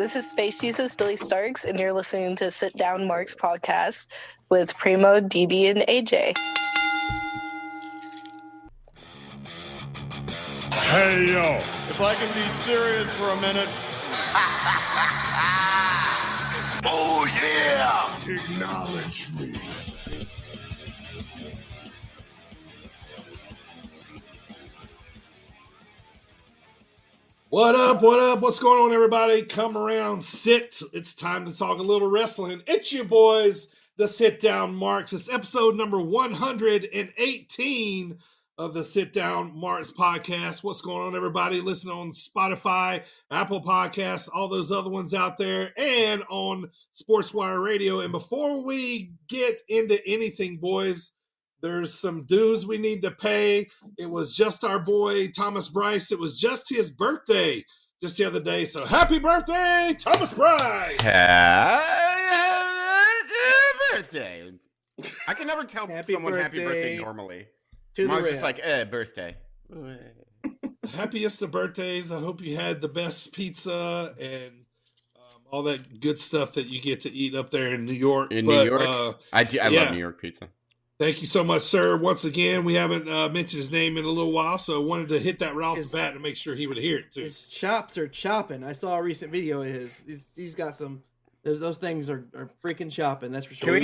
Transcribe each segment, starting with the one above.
This is Space Jesus Billy Starks, and you're listening to Sit Down Mark's podcast with Primo, DB, and AJ. Hey, yo. If I can be serious for a minute. Oh, yeah. Acknowledge me. What up? What up? What's going on, everybody? Come around, sit. It's time to talk a little wrestling. It's your boys, the Sit Down Marks. It's episode number 118 of the Sit Down Marks podcast. What's going on, everybody? Listen on Spotify, Apple Podcasts, all those other ones out there, and on SportzWire Radio. And before we get into anything, boys, there's some dues we need to pay. It was just our boy, Thomas Bryce. It was just his birthday just the other day. So happy birthday, Thomas Bryce. Happy birthday. I can never tell someone happy birthday normally. I'm always just like, birthday. Happiest of birthdays. I hope you had the best pizza and all that good stuff that you get to eat up there in New York. New York? I love New York pizza. Thank you so much, sir. Once again, we haven't mentioned his name in a little while, so I wanted to hit that right off the bat to make sure he would hear it, too. His chops are chopping. I saw a recent video of his. He's got some... Those things are freaking chopping, that's for sure.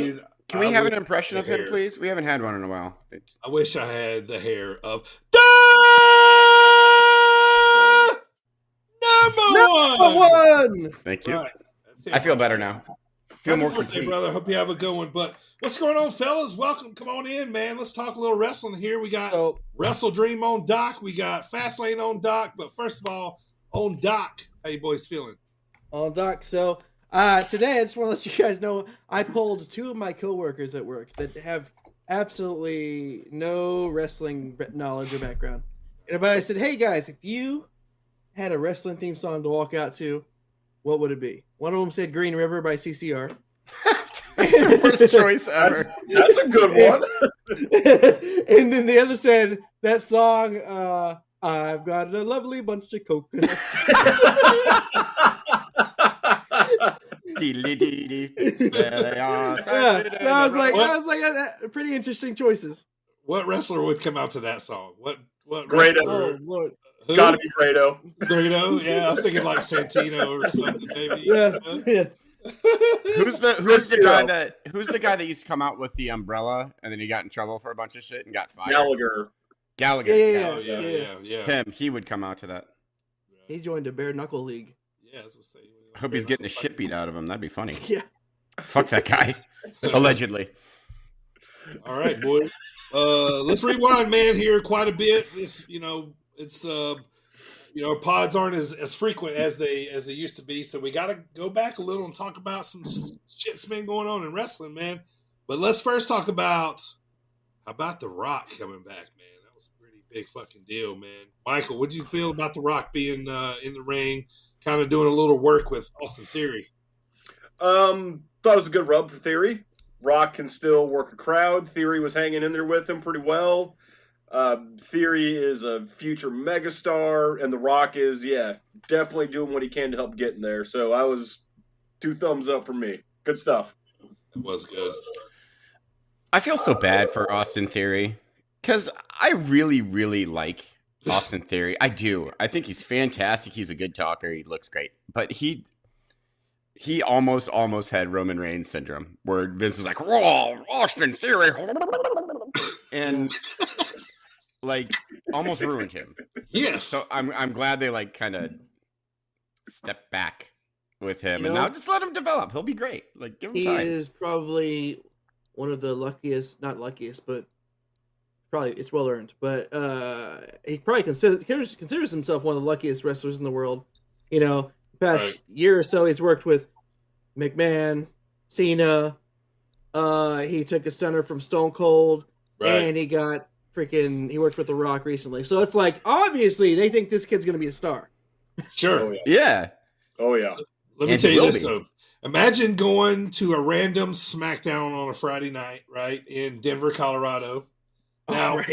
Can we have an impression of him, please? We haven't had one in a while. I wish I had the hair of... Number one! Thank you. Right. I feel better now. Feel more complete, brother. Hope you have a good one. But what's going on, fellas? Welcome. Come on in, man. Let's talk a little wrestling here. We got WrestleDream on dock. We got Fastlane on dock. But first of all, on dock, how you boys feeling? On dock. So today, I just want to let you guys know I pulled two of my coworkers at work that have absolutely no wrestling knowledge or background. But I said, hey guys, if you had a wrestling theme song to walk out to, what would it be? One of them said Green River by CCR. That's the worst choice ever. That's a good one. And then the other said that song, I've got a lovely bunch of coconuts. There they are. I was like, pretty interesting choices. What wrestler would come out to that song? What Grado. Oh, Lord. Gotta be Grado. Grado? Yeah, I was thinking like Santino or something, maybe. Yeah. Who's the guy that used to come out with the umbrella and then he got in trouble for a bunch of shit and got fired? Gallagher. Yeah. Him. He would come out to that. He joined a bare knuckle league. Yeah, I was gonna say. I hope he's getting the shit beat out of him. That'd be funny. Yeah. Fuck that guy. Allegedly. All right, boy. Let's rewind, man. Here quite a bit. It's pods aren't as frequent as they used to be, so we got to go back a little and talk about some shit's been going on in wrestling, man. But let's first talk about The Rock coming back, man. That was a pretty big fucking deal, man. Michael, what'd you feel about The Rock being in the ring, kind of doing a little work with Austin Theory? Thought it was a good rub for Theory. Rock can still work a crowd. Theory was hanging in there with him pretty well. Theory is a future megastar, and The Rock is, definitely doing what he can to help get in there. So I was 2 thumbs up for me. Good stuff. It was good. I feel so bad for Austin Theory because I really, really like Austin Theory. I do. I think he's fantastic. He's a good talker. He looks great. But he almost had Roman Reigns syndrome, where Vince is like, "Whoa, Austin Theory," and like almost ruined him. Yes. So I'm glad they like kind of step back with him and now just let him develop. He'll be great. Like give him time. He is probably one of the not luckiest, but probably it's well earned. But he probably considers himself one of the luckiest wrestlers in the world. Past year or so, he's worked with McMahon, Cena. He took a stunner from Stone Cold, and he worked with The Rock recently. So it's like, obviously, they think this kid's going to be a star. Sure. Oh, yeah. Let me tell you this, though. Imagine going to a random SmackDown on a Friday night, right, in Denver, Colorado. Now,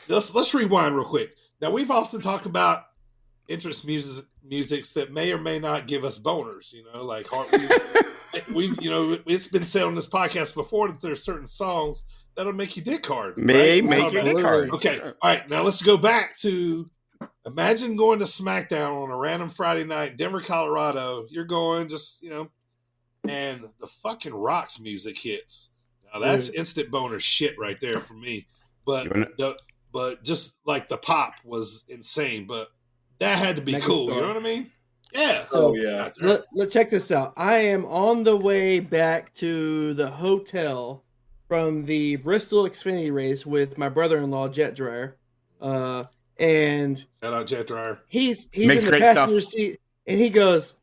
let's rewind real quick. Now, we've often talked about entrance musics that may or may not give us boners. Like we it's been said on this podcast before that there's certain songs that'll make you dick hard. Make Right? your dick hard. Okay, all right. Now let's go back to imagine going to SmackDown on a random Friday night, Denver, Colorado. You're going just and the fucking Rock's music hits. Now that's instant boner shit right there for me. But just like the pop was insane, but that had to be cool. You know what I mean? Yeah. So yeah. let's check this out. I am on the way back to the hotel from the Bristol Xfinity race with my brother-in-law Jet Dryer, and shout out Jet Dryer. He's in the passenger seat, and he goes,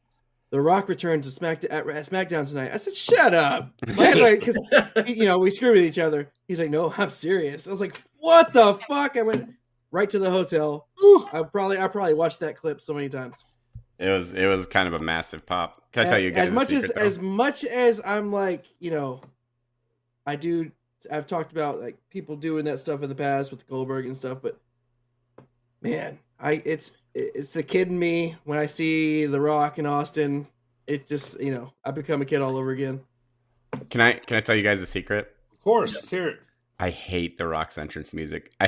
"The Rock returns to SmackDown tonight." I said, "Shut up," because we screw with each other. He's like, "No, I'm serious." I was like, "What the fuck?" I went right to the hotel. I probably watched that clip so many times. It was kind of a massive pop. Can I tell you guys as much as I'm like, I've talked about like people doing that stuff in the past with Goldberg and stuff, but man, it's the kid in me when I see The Rock in Austin. It just I become a kid all over again. Can I tell you guys a secret? Of course, let's hear it. I hate The Rock's entrance music. I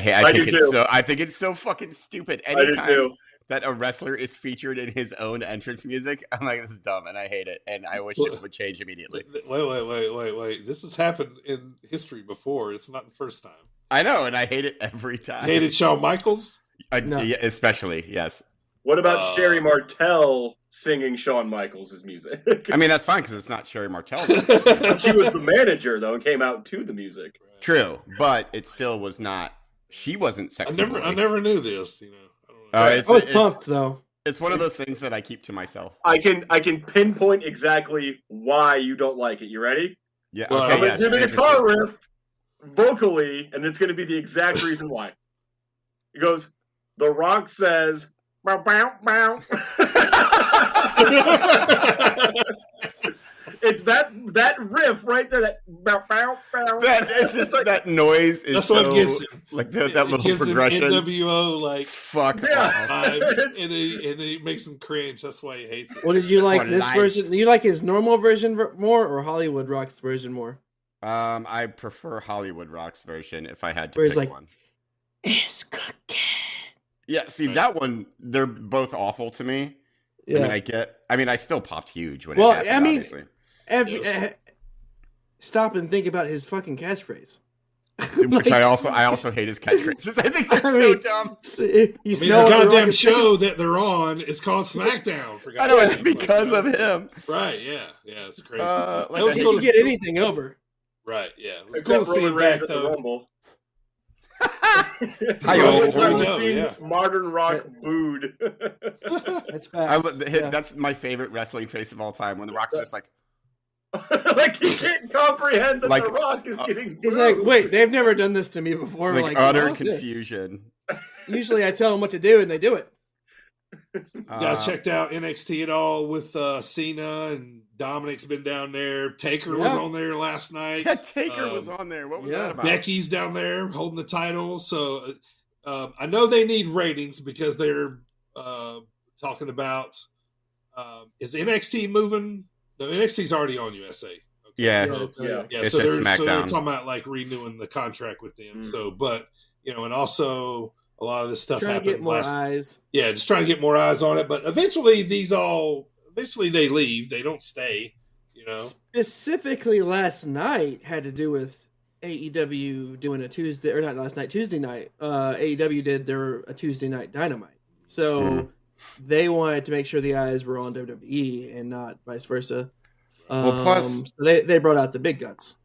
think it's so fucking stupid. Anytime that a wrestler is featured in his own entrance music, I'm like, this is dumb, and I hate it, and I wish it would change immediately. Wait. This has happened in history before. It's not the first time. I know, and I hate it every time. Hated Shawn Michaels? No. Yeah, especially, yes. What about Sherry Martel singing Shawn Michaels' music? I mean, that's fine, because it's not Sherry Martel. She was the manager, though, and came out to the music. True, but it still was not. She wasn't sexy. I never knew this. I was pumped though. It's one of those things that I keep to myself. I can pinpoint exactly why you don't like it. You ready? Yeah. Okay. I'm gonna do the guitar riff vocally, and it's going to be the exact reason why. It goes. The Rock says, "Bow bow bow." It's that riff right there. That bow bow bow. It's just like that noise is. That's what gets him. Like that little progression. NWO like fuck vibes, and it makes him cringe. That's why he hates it. Well, did you like this version? Do you like his normal version more, or Hollywood Rock's version more? I prefer Hollywood Rock's version if I had to pick one. It's cooking. Yeah, see that one. They're both awful to me. Yeah. I mean, I still popped huge when it happened, obviously. Stop and think about his fucking catchphrase. Which I also hate his catchphrases. I think they're so dumb. The goddamn show that they're on is called SmackDown. I know, it's because of him. It it's crazy. It was cool to get anything over. Right, yeah. It was Except cool to see him back, though. Rumble. We've seen Modern Rock booed. That's fast. That's my favorite wrestling face of all time. When The Rock's just like, like he can't comprehend that The Rock is getting booed. He's like, wait, they've never done this to me before. Like utter confusion. Usually, I tell them what to do, and they do it. You guys checked out NXT at all with Cena and Dominic's been down there. Taker was on there last night. Yeah, Taker was on there. What was that about? Becky's down there holding the title. So I know they need ratings because they're talking about is NXT moving? No, NXT's already on USA. Okay. Yeah. It's just SmackDown. So they're talking about like renewing the contract with them. So, but and also a lot of this stuff happened. Trying to get more eyes. Yeah, just trying to get more eyes on it. But eventually, eventually they leave. They don't stay. Specifically, last night had to do with AEW doing a Tuesday, or not last night, Tuesday night. AEW did a Tuesday night Dynamite. So they wanted to make sure the eyes were on WWE and not vice versa. Plus, so they brought out the big guns.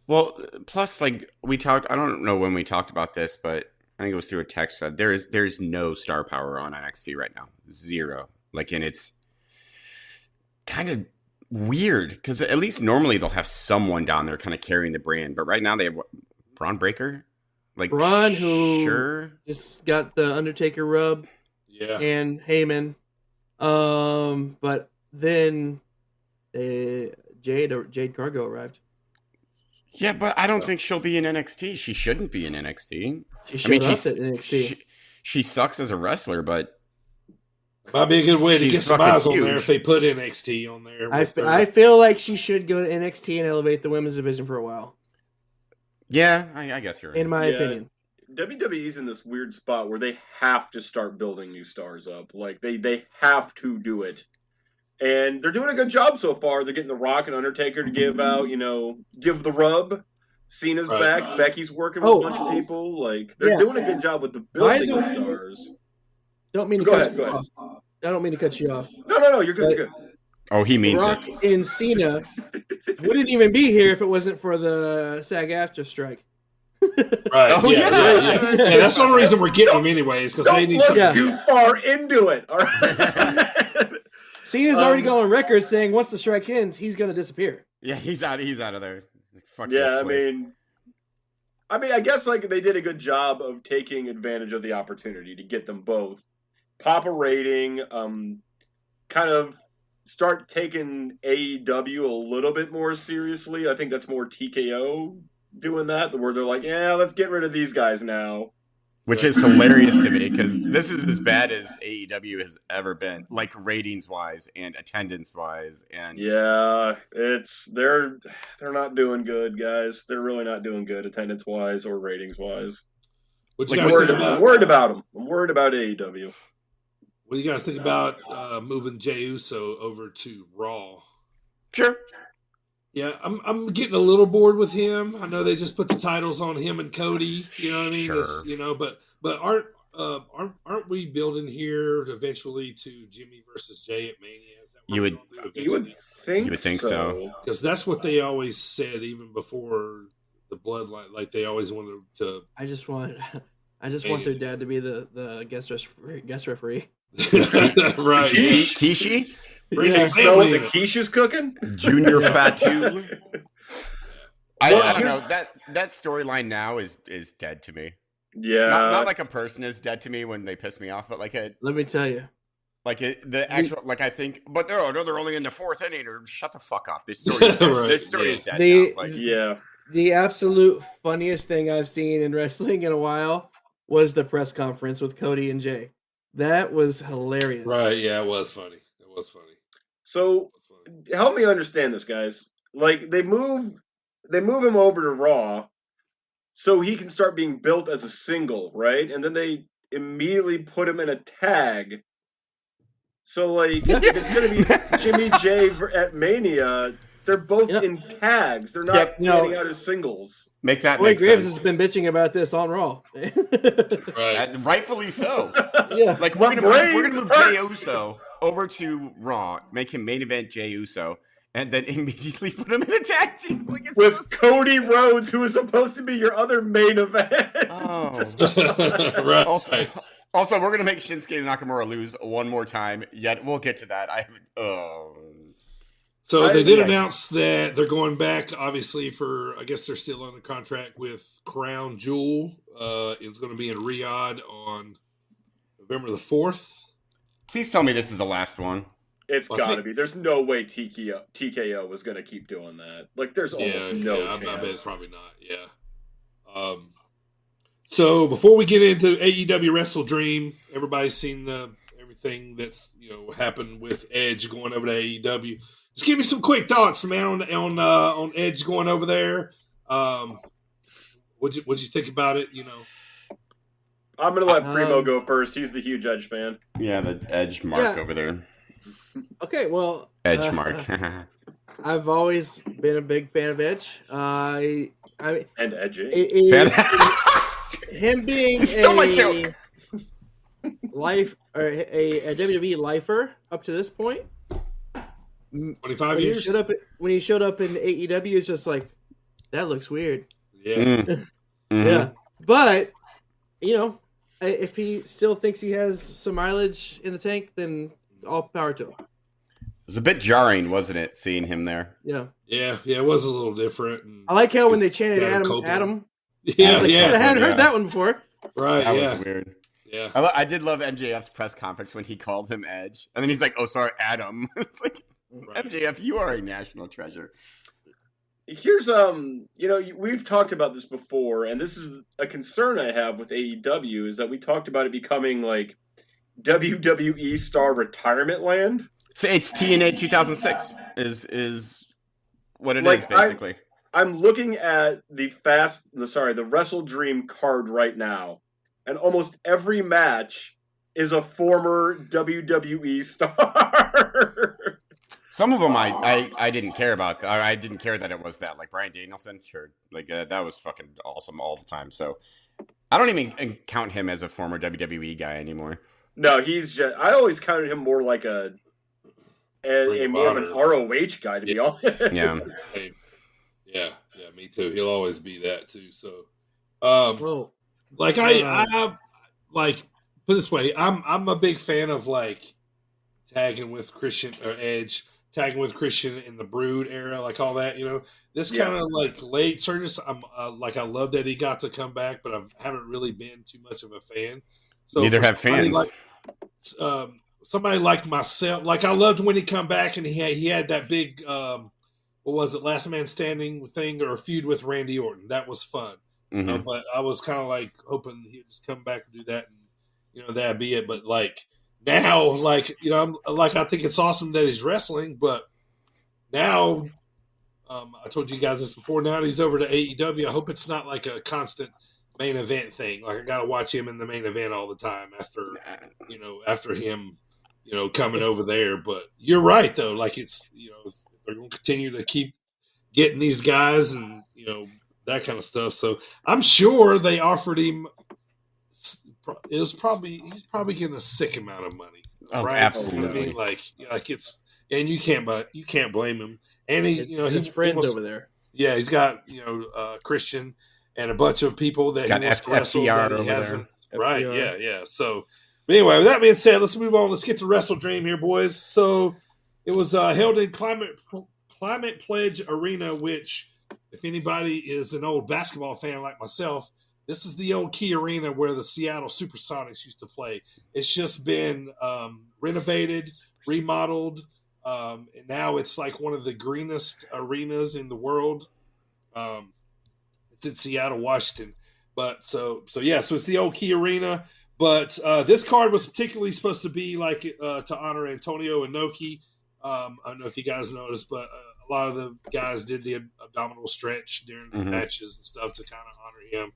Well, plus, like we talked, I don't know when we talked about this, but I think it was through a text thread. There's no star power on NXT right now, 0. Like, and it's kind of weird because at least normally they'll have someone down there kind of carrying the brand, but right now they have Braun Breaker, like Braun, who just got the Undertaker rub, and Heyman, but then Jade Cargill arrived. Yeah, but I don't think she'll be in NXT. She shouldn't be in NXT. She showed up at NXT. She sucks as a wrestler, but Might be a good way to She's get some fucking eyes on there huge. if they put NXT on there. I feel like she should go to NXT and elevate the women's division for a while. Yeah, I guess you're right. In my opinion. WWE's in this weird spot where they have to start building new stars up. Like they have to do it. And they're doing a good job so far. They're getting The Rock and Undertaker to give the rub. Cena's back. Becky's working with a bunch of people. Like they're doing a good job with the building of stars. Don't mean to cut you off. I don't mean to cut you off. No, you're good. You're good. Oh, he means Rock it. and Cena wouldn't even be here if it wasn't for the SAG-AFTRA strike. Right. Oh, yeah. That's the only reason we're getting them anyways, because they need look too far into it. All right. Cena's already going on record saying once the strike ends, he's going to disappear. Yeah, he's out of there. Fuck yeah, this place. I guess like they did a good job of taking advantage of the opportunity to get them both. Pop a rating, kind of start taking AEW a little bit more seriously. I think that's more TKO doing that, where they're like, yeah, let's get rid of these guys now. Which is hilarious to me, because this is as bad as AEW has ever been, like ratings-wise and attendance-wise. And yeah, they're not doing good, guys. They're really not doing good attendance-wise or ratings-wise. What you I'm guys think about? I'm worried about them. I'm worried about AEW. What do you guys think about moving Jey Uso over to Raw? sure. Yeah, I'm getting a little bored with him. I know they just put the titles on him and Cody. You know what I mean? Sure. But aren't we building here eventually to Jimmy versus Jay at Mania? Is that what You we're would- gonna do You would eventually? think so. Because that's what they always said even before the bloodline. Like they always wanted to. I just want their dad to be the guest referee. Right. Kishi? Bring You the smell what family the in. quiche is cooking? Junior Fatu? I don't here's- know. That storyline now is dead to me. Yeah. Not like a person is dead to me when they piss me off, but like Let me tell you. the actual, like I think, but they're only in the fourth inning. Or shut the fuck up. This story is dead. Right, This story is dead The- now. Like, Yeah. The absolute funniest thing I've seen in wrestling in a while was the press conference with Cody and Jay. That was hilarious. Right. Yeah, it was funny. So help me understand this, guys. Like they move him over to Raw so he can start being built as a single, right? And then they immediately put him in a tag. So like if it's gonna be Jimmy J at Mania, they're both in tags. They're not getting out as singles. make that Corey make Graves sense. has been bitching about this on Raw. Right. Rightfully so. Yeah. Like My we're gonna brain's move hurt. Jey Uso over to Raw, make him main event Jey Uso, and then immediately put him in a tag team. Like it's With so Cody Rhodes, who is supposed to be your other main event. Oh. Right. Also, we're gonna make Shinsuke Nakamura lose one more time. Yet we'll get to that. So they did Yeah. announce that they're going back, obviously, I guess they're still under contract with Crown Jewel. It's going to be in Riyadh on November the 4th. Please tell me this is the last one. It's Well, I gotta think- be. There's no way TKO was gonna keep doing that. Like, there's almost no I bet chance. probably not. Yeah. So before we get into AEW WrestleDream, everybody's seen everything that's happened with Edge going over to AEW. Just give me some quick thoughts, man, on Edge going over there. What'd you think about it? I'm gonna let Primo go first. He's the huge Edge fan. Yeah, the Edge mark Yeah. over there. Okay, well, Edge mark. I've always been a big fan of Edge. And edgy. Him being He stole my joke. a WWE lifer up to this point. 25 years? When he showed up in AEW, it's just like, that looks weird. Yeah. Mhm. Yeah, but if he still thinks he has some mileage in the tank, then all power to him. It was a bit jarring, wasn't it, seeing him there? Yeah, Yeah, it was a little different. And I like how when they chanted Adam Adam, Copeland. Adam. yeah, I was like, yeah, shit, I hadn't Yeah. heard that one before. right, That yeah, was weird. yeah. I did love MJF's press conference when he called him Edge, and then he's like, "Oh, sorry, Adam." It's like, Right. MJF, you are a national treasure. Here's we've talked about this before, and this is a concern I have with AEW is that we talked about it becoming like WWE star retirement land. It's TNA 2006 is what it Like, is basically. I'm looking at the WrestleDream card right now, and almost every match is a former WWE star. Some of them I didn't care about, or I didn't care that it was that. Like Bryan Danielson, sure, like that was fucking awesome all the time. So I don't even count him as a former WWE guy anymore. No, he's just. I always counted him more like a more of an ROH guy, to be honest. Yeah. Yeah, me too. He'll always be that too. So, like I like put it this way, I'm a big fan of like tagging with Christian or Edge, tagging with Christian in the Brood era, like all that. This kind of like late surges. I'm like I love that he got to come back, but I haven't really been too much of a fan. So neither have fans. Somebody like myself, like I loved when he come back and he had that big what was it, last man standing thing or a feud with Randy Orton. That was fun. Mm-hmm. But I was kind of like hoping he'd just come back and do that, and that'd be it. But like now, like I'm like I think it's awesome that he's wrestling, but now I told you guys this before. Now that he's over to AEW, I hope it's not like a constant main event thing. Like I got to watch him in the main event all the time after him, coming over there. But you're right though. Like it's if they're going to continue to keep getting these guys and that kind of stuff. So I'm sure they offered him. He's probably getting a sick amount of money. Oh, right? absolutely. I mean, like it's, and you can't blame him. And his friends over there. Yeah, he's got Christian and a bunch of people that he's got FTR over there. Right? FTR. Yeah. So anyway, with that being said, let's move on. Let's get to WrestleDream here, boys. So it was held in Climate Pledge Arena, which, if anybody is an old basketball fan like myself, this is the old Key Arena where the Seattle Supersonics used to play. It's just been renovated, remodeled, and now it's like one of the greenest arenas in the world. It's in Seattle, Washington. But so it's the old Key Arena. But this card was particularly supposed to be like to honor Antonio Inoki. I don't know if you guys noticed, but a lot of the guys did the abdominal stretch during the matches and stuff to kind of honor him.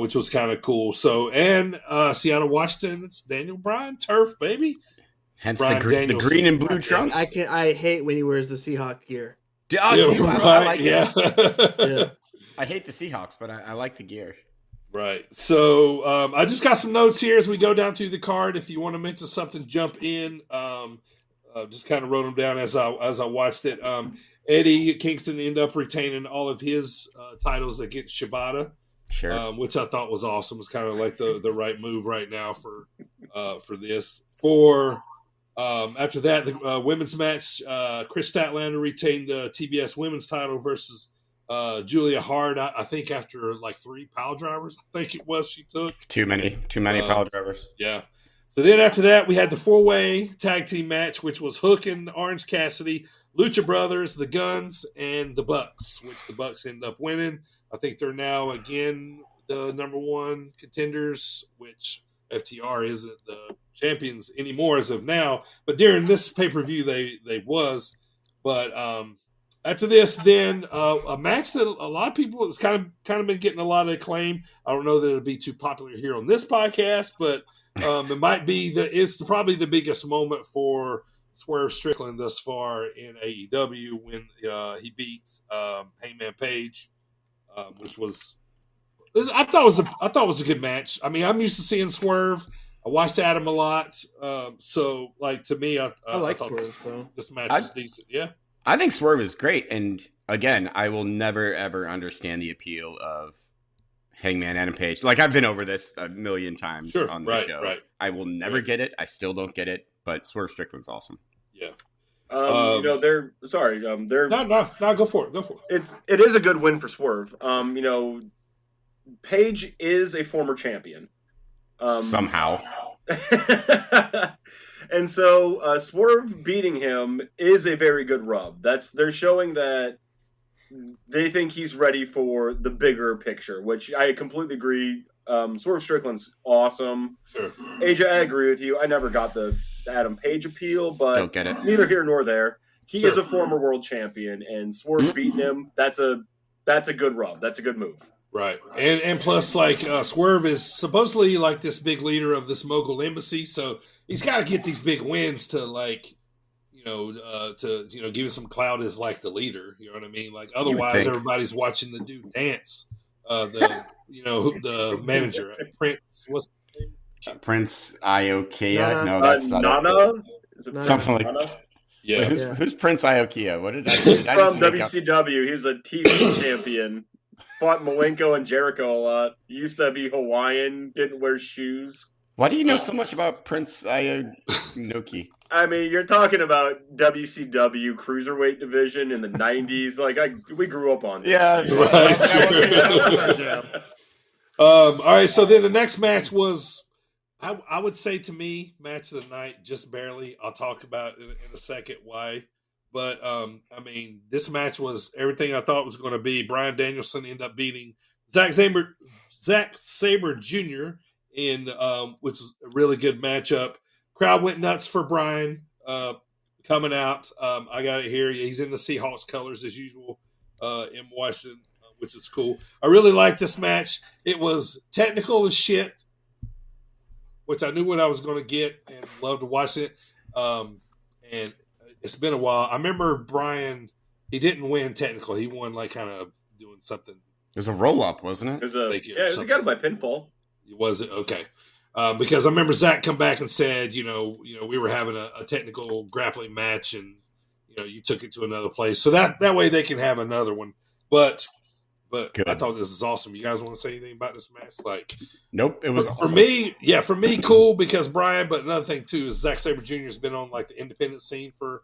Which was kind of cool. So, and Seattle, Washington, it's Daniel Bryan turf, baby. Hence the green and blue trunks. I hate when he wears the Seahawk gear. I like it. Yeah. I hate the Seahawks, but I like the gear. Right. So I just got some notes here as we go down through the card. If you want to mention something, jump in. Just kind of wrote them down as I watched it. Eddie Kingston ended up retaining all of his titles against Shibata. Sure. Which I thought was awesome. It's kind of like the right move right now for this. After that, the women's match, Chris Statlander retained the TBS women's title versus Julia Hart. I think after like 3 pile drivers, I think it was she took. Too many pile drivers. Yeah. So then after that, we had the 4-way tag team match, which was Hook and Orange Cassidy, Lucha Brothers, the Guns, and the Bucks, which the Bucks ended up winning. I think they're now, again, the number 1 contenders, which FTR isn't the champions anymore as of now. But during this pay-per-view, they was. But after this, then a match that a lot of people has kind of been getting a lot of acclaim. I don't know that it'll be too popular here on this podcast, but it might be it's probably the biggest moment for Swerve Strickland thus far in AEW when he beat Hangman Page. Which was, I thought it was a good match. I mean, I'm used to seeing Swerve. I watched Adam a lot, so like to me, I like thought Swerve. this match was decent. Yeah, I think Swerve is great, and again, I will never ever understand the appeal of Hangman Adam Page. Like I've been over this a million times on the show. Right. I will never get it. I still don't get it, but Swerve Strickland's awesome. Yeah. They're sorry. They're no. Go for it. It is a good win for Swerve. Page is a former champion. Somehow. And so Swerve beating him is a very good rub. They're showing that they think he's ready for the bigger picture, which I completely agree. Swerve Strickland's awesome. Sure. AJ, I agree with you. I never got the Adam Page appeal, but Don't get it. neither here nor there. He Sure. is a former world champion, and Swerve beating him, that's a good rub. That's a good move. Right. And plus, like, Swerve is supposedly, like, this big leader of this mogul embassy, so he's got to get these big wins to, like, give him some clout as, like, the leader. You know what I mean? Like, otherwise, everybody's watching the dude dance. The manager, Prince. What's his name? Prince Iokia? Nana. No, that's not Nana? Is it Nana. something like. Nana? Yeah. Wait, who's Prince Iokia? What did I? He's Did I just from make up? WCW. He's a TV champion. Fought Malenko and Jericho a lot. He used to be Hawaiian, didn't wear shoes. Why do you know so much about Prince Ionoki? I mean, you're talking about WCW cruiserweight division in the '90s. Like, we grew up on this. Yeah, Right. that was our jam. All right, so then the next match was, I would say to me, match of the night, just barely. I'll talk about in a second why. But, this match was everything I thought it was going to be. Bryan Danielson ended up beating Zack Sabre Jr. Which was a really good matchup. Crowd went nuts for Bryan coming out. I got it here. He's in the Seahawks colors as usual in Washington, which is cool. I really liked this match. It was technical as shit, which I knew what I was going to get and loved watching it. And it's been a while. I remember Bryan, he didn't win technical. He won like kind of doing something. It was a roll-up, wasn't it? It was a got by pinfall. Was it? Okay. Because I remember Zach come back and said, we were having a technical grappling match and, you took it to another place. So that way they can have another one. But Good. I thought this is awesome. You guys want to say anything about this match? Like, Nope. It was for me, cool because Bryan, but another thing too is Zack Sabre Jr. has been on like the independent scene for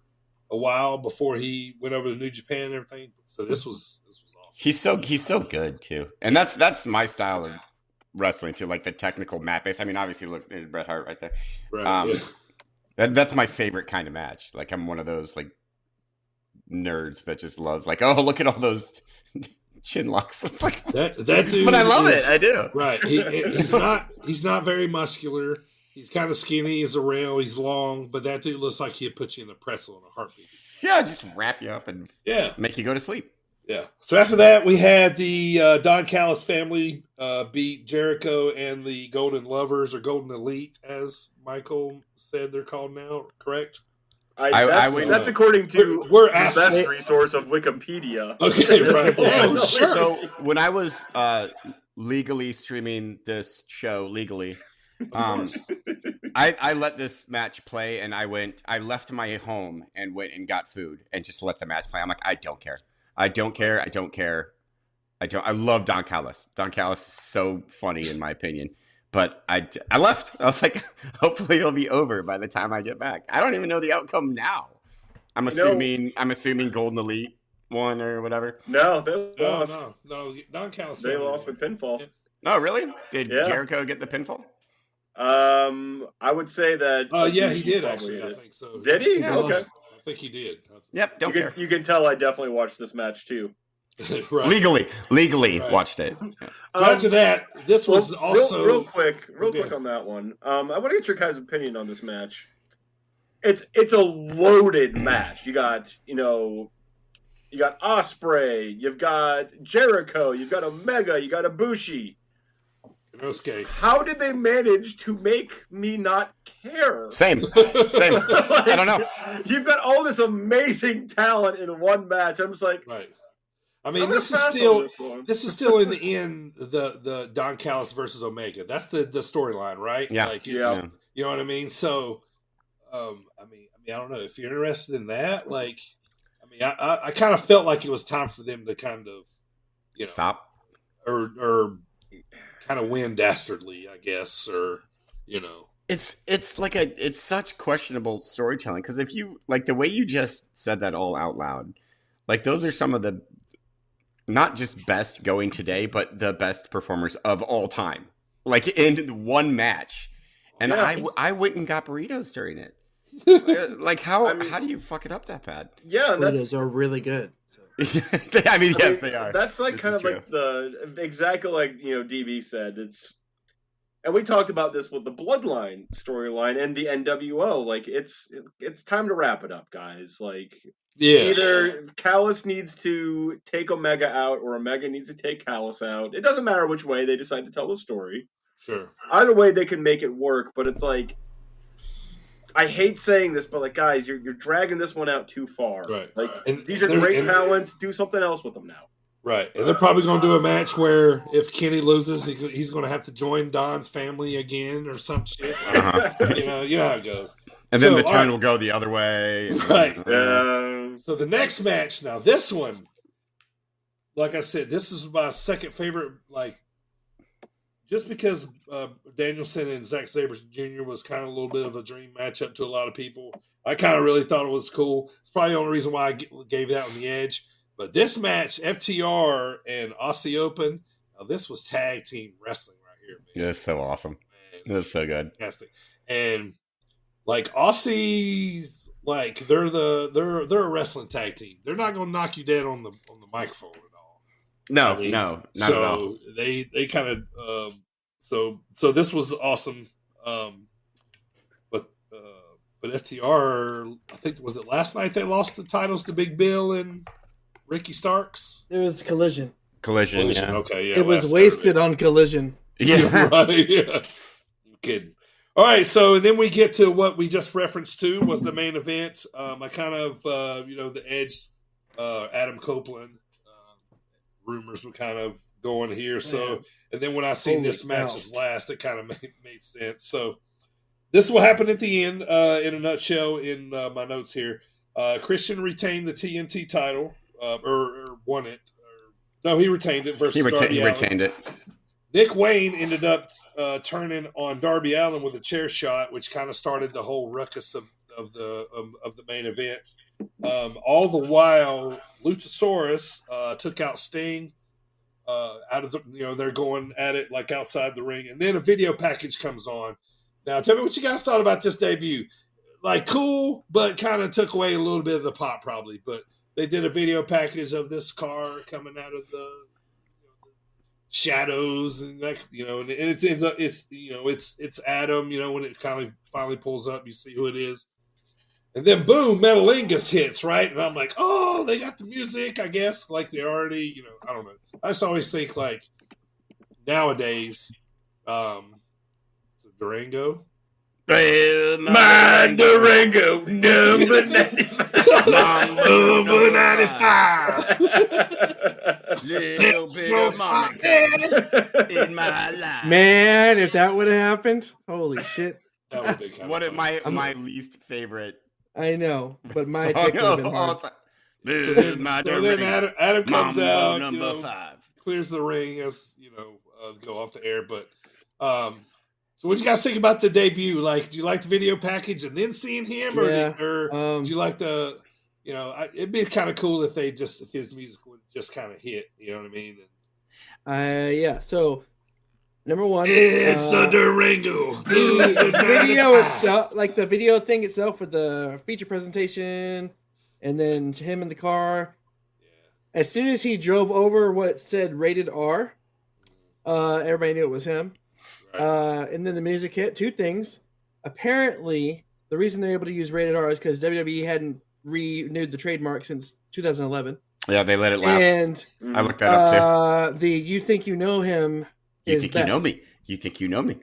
a while before he went over to New Japan and everything. So this was awesome. He's so good too. And that's my style of wrestling too, like the technical mat base. I mean, obviously, look, there's Bret Hart right there. Right. That's my favorite kind of match. Like, I'm one of those like nerds that just loves like, oh, look at all those chin locks. It's like that dude. But I love it. I do. Right. He's not very muscular. He's kind of skinny as a rail. He's long, but that dude looks like he'd put you in a pretzel in a heartbeat. Yeah, just wrap you up and make you go to sleep. Yeah. So after that, we had the Don Callis family beat Jericho and the Golden Lovers, or Golden Elite, as Michael said they're called now, correct? That's according to we're the asking, best resource of Wikipedia. Okay, right. Oh, sure. So when I was legally streaming this show legally, I let this match play, and I left my home and went and got food and just let the match play. I'm like, I don't care. I love Don Callis. Don Callis is so funny in my opinion. But I left. I was like, hopefully it'll be over by the time I get back. I don't even know the outcome now. I'm assuming Golden Elite won or whatever. No, they lost. No. Don Callis. They lost with pinfall. Yeah. Oh, really? Did Jericho get the pinfall? I would say that. He did actually. I think so. Did he? Yeah, okay. I think he did. Yep. Don't care. You can tell I definitely watched this match too. Right. Legally Right. watched it. Yes. So after that, this was also real quick on that one. I want to get your guys' opinion on this match. It's a loaded match. You got Ospreay, you've got Jericho, you've got Omega, you got Ibushi. Okay. How did they manage to make me not care? Same. Like, I don't know. You've got all this amazing talent in one match. I'm just like, Right. I mean, I'm this gonna is pass on still this one. in the end the Don Callis versus Omega. That's the storyline, right? Yeah. Like, Yeah. You know what I mean? So, I don't know if you're interested in that. Like, I kind of felt like it was time for them to kind of, Stop. or kind of win dastardly, I guess, or It's such questionable storytelling, because if you like the way you just said that all out loud, like those are some of the not just best going today, but the best performers of all time, like in one match. And I went and got burritos during it. Like how do you fuck it up that bad? Yeah, and Burritos are really good. So. Yes, they are. That's like This kind is of like exactly like DB said. It's And we talked about this with the Bloodline storyline and the NWO. Like, it's time to wrap it up, guys. Like, either Callis needs to take Omega out or Omega needs to take Callis out. It doesn't matter which way they decide to tell the story. Sure. Either way, they can make it work, but it's like, I hate saying this, but like, guys, you're dragging this one out too far. Right. Like, And these are great talents. Do something else with them now. Right. And they're probably going to do a match where if Kenny loses, he's going to have to join Don's family again or some shit. Uh-huh. You know how it goes. And then the turn will go the other way. Right. So the next match, now this one, like I said, this is my second favorite. Like, just because Danielson and Zack Sabre Jr. was kind of a little bit of a dream matchup to a lot of people, I kind of really thought it was cool. It's probably the only reason why I gave that one the edge. But this match, FTR and Aussie Open, now this was tag team wrestling right here, man. Yeah, it's so awesome. It was so good. Fantastic. And like Aussies, like they're a wrestling tag team. They're not going to knock you dead on the microphone at all. No, I mean, not at all. So they kind of so this was awesome. But FTR, I think, was it last night they lost the titles to Big Bill and Ricky Starks? It was Collision. Collision, yeah. Okay, yeah. It was wasted on Collision. Yeah. Right, yeah. I'm kidding. All right, so then we get to what we just referenced to was the main event. I kind of, the Edge, Adam Copeland rumors were kind of going here. So, and then when I seen this match as last, it kind of made sense. So this is what happened at the end in a nutshell in my notes here. Christian retained the TNT title. Or won it. No, he retained it versus Darby Allin. Retained it. Nick Wayne ended up turning on Darby Allin with a chair shot, which kind of started the whole ruckus of the main event. All the while, Luchasaurus took out Sting out of the, they're going at it like outside the ring, and then a video package comes on. Now, tell me what you guys thought about this debut. Like, cool, but kind of took away a little bit of the pop, probably, but. They did a video package of this car coming out of the shadows, and and it's Adam. When it kind of finally pulls up, you see who it is, and then boom, Metalingus hits right, and I'm like, oh, they got the music, I guess, like they already, I don't know. I just always think like nowadays, it's a Durango. My Durango, number 95. Number 95. Little bit of Monica in my life. Man, if that would have happened, holy shit. That would be kind What of my least favorite I know, but my song pick would have been of all hard. time. So then Adam comes Mambo out, number 5. clears the ring as go off the air. But so what you guys think about the debut? Like, do you like the video package and then seeing him, or do you like the? It'd be kind of cool if if his music would just kind of hit. You know what I mean? Yeah. So, number one, it's a Durango. The video itself, like the video thing itself, with the feature presentation, and then him in the car. Yeah. As soon as he drove over what said "rated R," everybody knew it was him. Right. And then the music hit. Two things. Apparently, the reason they're able to use rated R is because WWE hadn't renewed the trademark since 2011. Yeah, they let it lapse. And I looked that up too. You think you know him? You think you know me? You think you know me?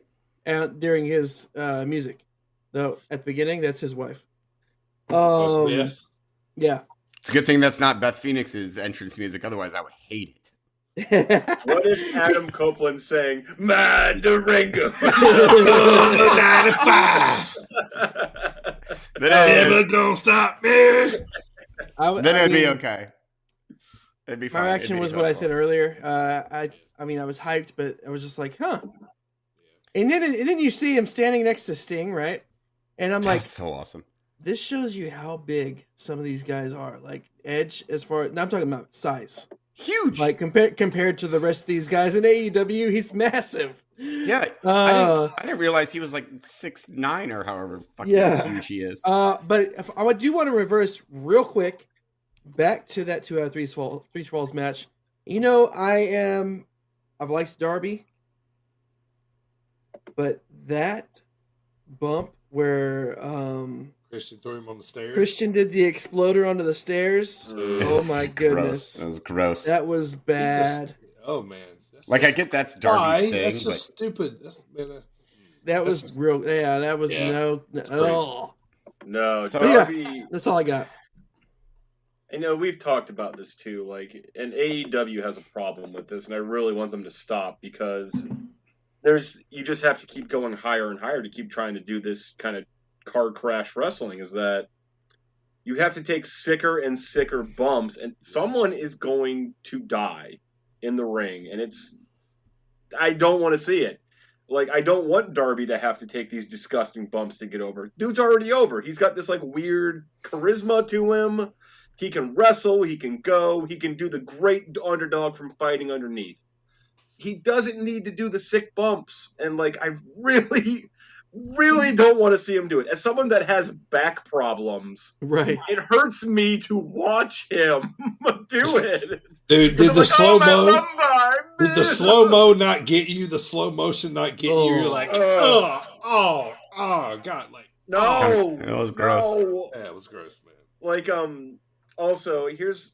And during his music, though, at the beginning, that's his wife. Yeah. It's a good thing that's not Beth Phoenix's entrance music. Otherwise, I would hate it. What if Adam Copeland sang "My Durango"? 95. Never gonna stop me. Then it'd be okay. It'd be fine. My reaction was what I said earlier. I was hyped, but I was just like, huh. And then you see him standing next to Sting, right? And I'm like, so awesome. This shows you how big some of these guys are. Like Edge, I'm talking about size. Huge. Like compared to the rest of these guys in AEW, he's massive. Yeah. I didn't realize he was like 6'9" or however fucking huge he is. But I do want to reverse real quick back to that 2 out of 3 falls match. I've liked Darby. but that bump where Christian threw him on the stairs. Christian did the exploder onto the stairs. Oh my goodness, That was gross. that was bad. Oh man, like I get that's Darby's thing. That's just stupid. That was real. Yeah, that was no. No, So- Darby. That's all I got. I know we've talked about this too. Like, and AEW has a problem with this, and I really want them to stop because you just have to keep going higher and higher to keep trying to do this kind of car crash wrestling. Is that you have to take sicker and sicker bumps, and someone is going to die in the ring, and I don't want to see it. Like, I don't want Darby to have to take these disgusting bumps to get over. Dude's already over. He's got this, like, weird charisma to him. He can wrestle. He can go. He can do the great underdog from fighting underneath. He doesn't need to do the sick bumps. And, like, I really, really don't want to see him do it. As someone that has back problems, Right. it hurts me to watch him do it. Dude, did the slow-mo... Did the Did slow-mo not get you? The slow motion not get you? You're like, oh, God. Like, No. It was gross. No. yeah, it was gross, man. Like, also, here's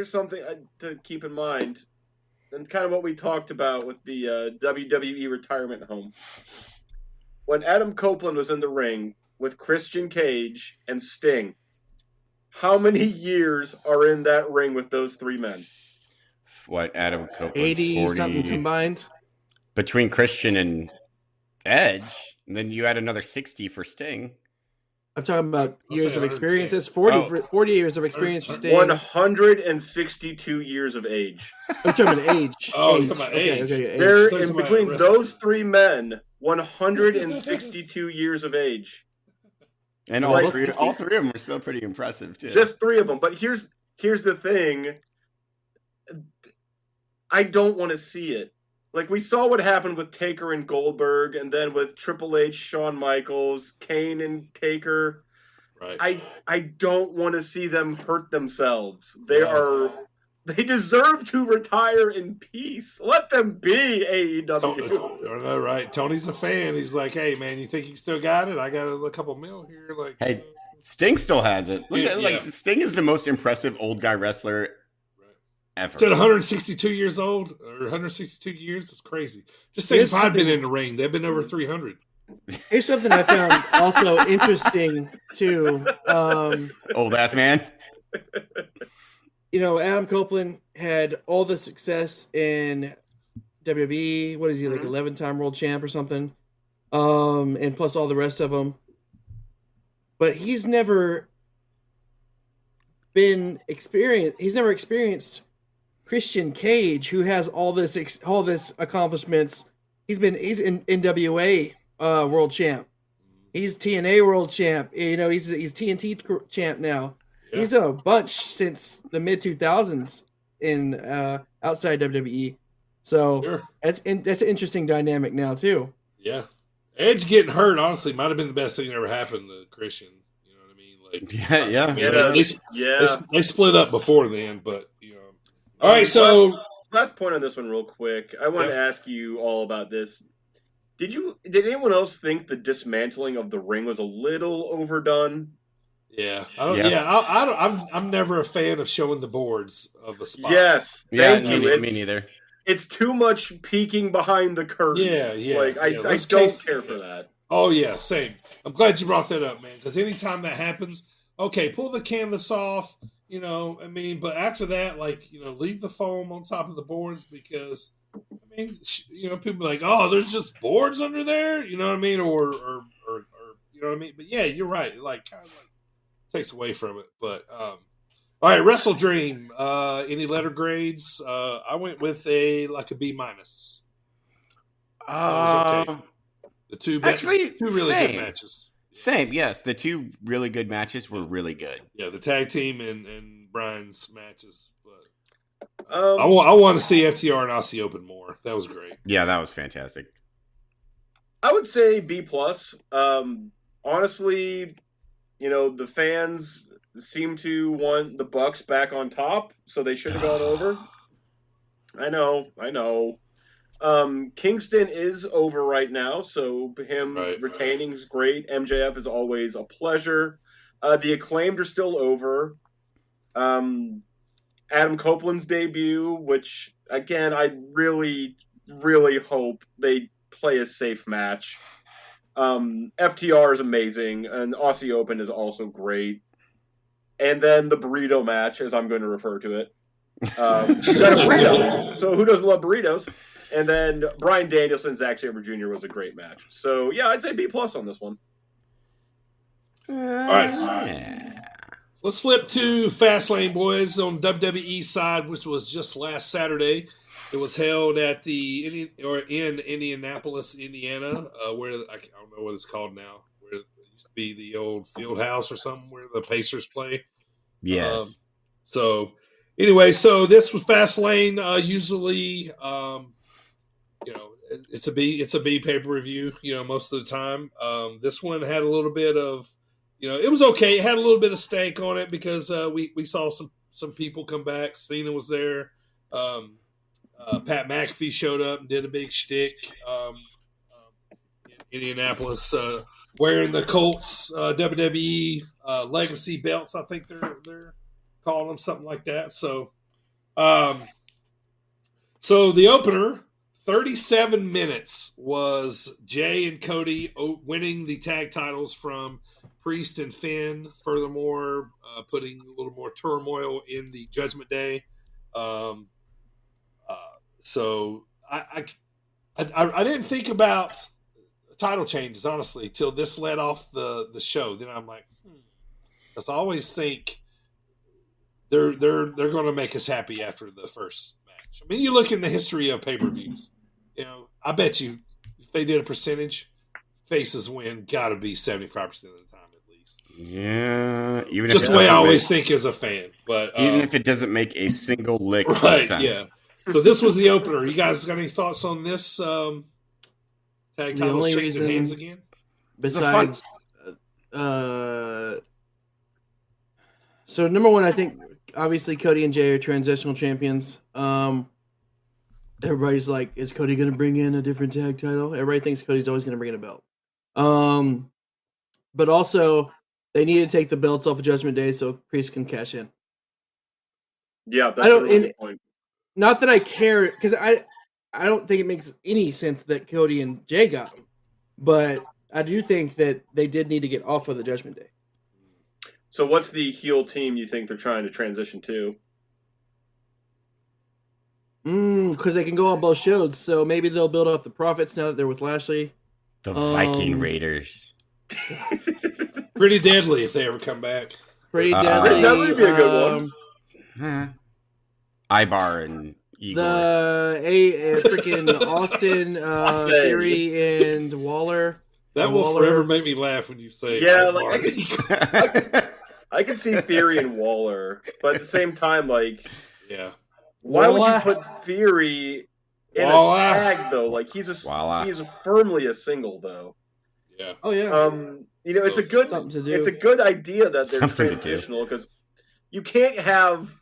something to keep in mind, and kind of what we talked about with the WWE retirement home. When Adam Copeland was in the ring with Christian Cage and Sting, how many years are in that ring with those three men? What, Adam Copeland's 80 40 something combined. between Christian and Edge, and then you add another 60 for Sting. I'm talking about I'll years say of 110. experiences. 40 years of experience for Sting. 162 years of age. I'm talking about age. Oh, age. you're talking about Okay, age. okay, age. There, Talking in about between wrestling. those three men, 162 years of age. And Like- all three of them are still pretty impressive, too. Just three of them. But here's the thing. I don't want to see it. Like, we saw what happened with Taker and Goldberg, and then with Triple H, Shawn Michaels, Kane and Taker. Right. I don't want to see them hurt themselves. Right. They deserve to retire in peace. Let them be AEW. I know, right? Tony's a fan. He's like, hey, man, you think you still got it? I got a couple mil here. Like, Hey, Sting still has it. Look at Yeah. like Sting is the most impressive old guy wrestler ever. Said 162 years old or 162 years. It's crazy. Just think Here's if I'd been something- in the ring, they've been over 300. Here's something I found also interesting too. Old ass man. You know, Adam Copeland had all the success in WWE. What is he, like 11-time world champ or something? And plus all the rest of them. But he's never experienced Christian Cage, who has all this accomplishments. He's in NWA world champ. He's TNA world champ. You know, he's TNT champ now. Yeah. He's done a bunch since the mid 2000s in outside WWE. So Sure. that's an interesting dynamic now too. Yeah. Edge getting hurt, honestly, might have been the best thing that ever happened to Christian. You know what I mean? Like, Yeah. They split up before then, but, you know. All right, so. Last point on this one real quick. I want to ask you all about this. Did anyone else think the dismantling of the ring was a little overdone? Yeah, Yes. I'm never a fan of showing the boards of a spot. Yes, Yeah, thank you. me neither. It's too much peeking behind the curtain. Yeah. Like I Let's don't care for that. Oh yeah, same. I'm glad you brought that up, man. Because anytime that happens, okay, pull the canvas off. You know, I mean, but after that, like, you know, leave the foam on top of the boards because, I mean, you know, people are like, oh, there's just boards under there. You know what I mean? Or you know what I mean? But yeah, you're right. It, like, kind of like takes away from it. But all right, WrestleDream. Any letter grades? I went with a B minus. Okay. The two really good matches. Same, yes. The two really good matches were really good. Yeah, the tag team and Brian's matches. But Um, I want to see FTR and Aussie Open more. That was great. Yeah, that was fantastic. I would say B plus. Honestly, you know, the fans seem to want the Bucks back on top, so they should have gone over. I know. Kingston is over right now, so him retaining is great. MJF is always a pleasure. The Acclaimed are still over. Adam Copeland's debut, which, again, I really, really hope they play a safe match. FTR is amazing, and Aussie Open is also great. And then the burrito match, as I'm going to refer to it. You got a burrito, so who doesn't love burritos? And then Bryan Danielson's Zack Sabre Jr. was a great match. So, yeah, I'd say B+ on this one. All right. Let's flip to Fastlane, boys, on WWE side, which was just last Saturday. It was held at in Indianapolis, Indiana, where I don't know what it's called now, where it used to be the old field house or something where the Pacers play. Yes. So this was Fastlane. Usually, it's a B pay-per-view, most of the time. This one had a little bit of, it was okay. It had a little bit of stank on it because we saw some people come back. Cena was there. Pat McAfee showed up and did a big shtick in Indianapolis, wearing the Colts WWE legacy belts. I think they're calling them something like that. So the opener, 37 minutes, was Jay and Cody winning the tag titles from Priest and Finn. Furthermore, putting a little more turmoil in the Judgment Day. So I didn't think about title changes, honestly, till this led off the show. Then I'm like, because I always think they're going to make us happy after the first match. I mean, you look in the history of pay-per-views. I bet you if they did a percentage, faces win got to be 75% of the time at least. Yeah, even just if the way I always think as a fan. But even if it doesn't make a single lick of sense. Yeah. So this was the opener. You guys got any thoughts on this? Tag titles changing hands again. Besides, so number one, I think obviously Cody and Jay are transitional champions. Everybody's like, is Cody going to bring in a different tag title? Everybody thinks Cody's always going to bring in a belt. But also, they need to take the belts off of Judgment Day so Priest can cash in. Yeah, that's a really good point. Not that I care, because I don't think it makes any sense that Cody and Jay got them. But I do think that they did need to get off of the Judgment Day. So what's the heel team you think they're trying to transition to? Because they can go on both shows, so maybe they'll build up the profits now that they're with Lashley. The Viking Raiders. Pretty deadly if they ever come back. Pretty deadly. Pretty deadly would be a good one. Ibar and Igor. The freaking Austin Theory and Waller. That will forever make me laugh when you say. Yeah, I can see Theory and Waller, but at the same time, yeah. Why would you put Theory in a tag though? Like he's firmly a single though. Yeah. Oh yeah. It's a good idea that they're transitional because you can't have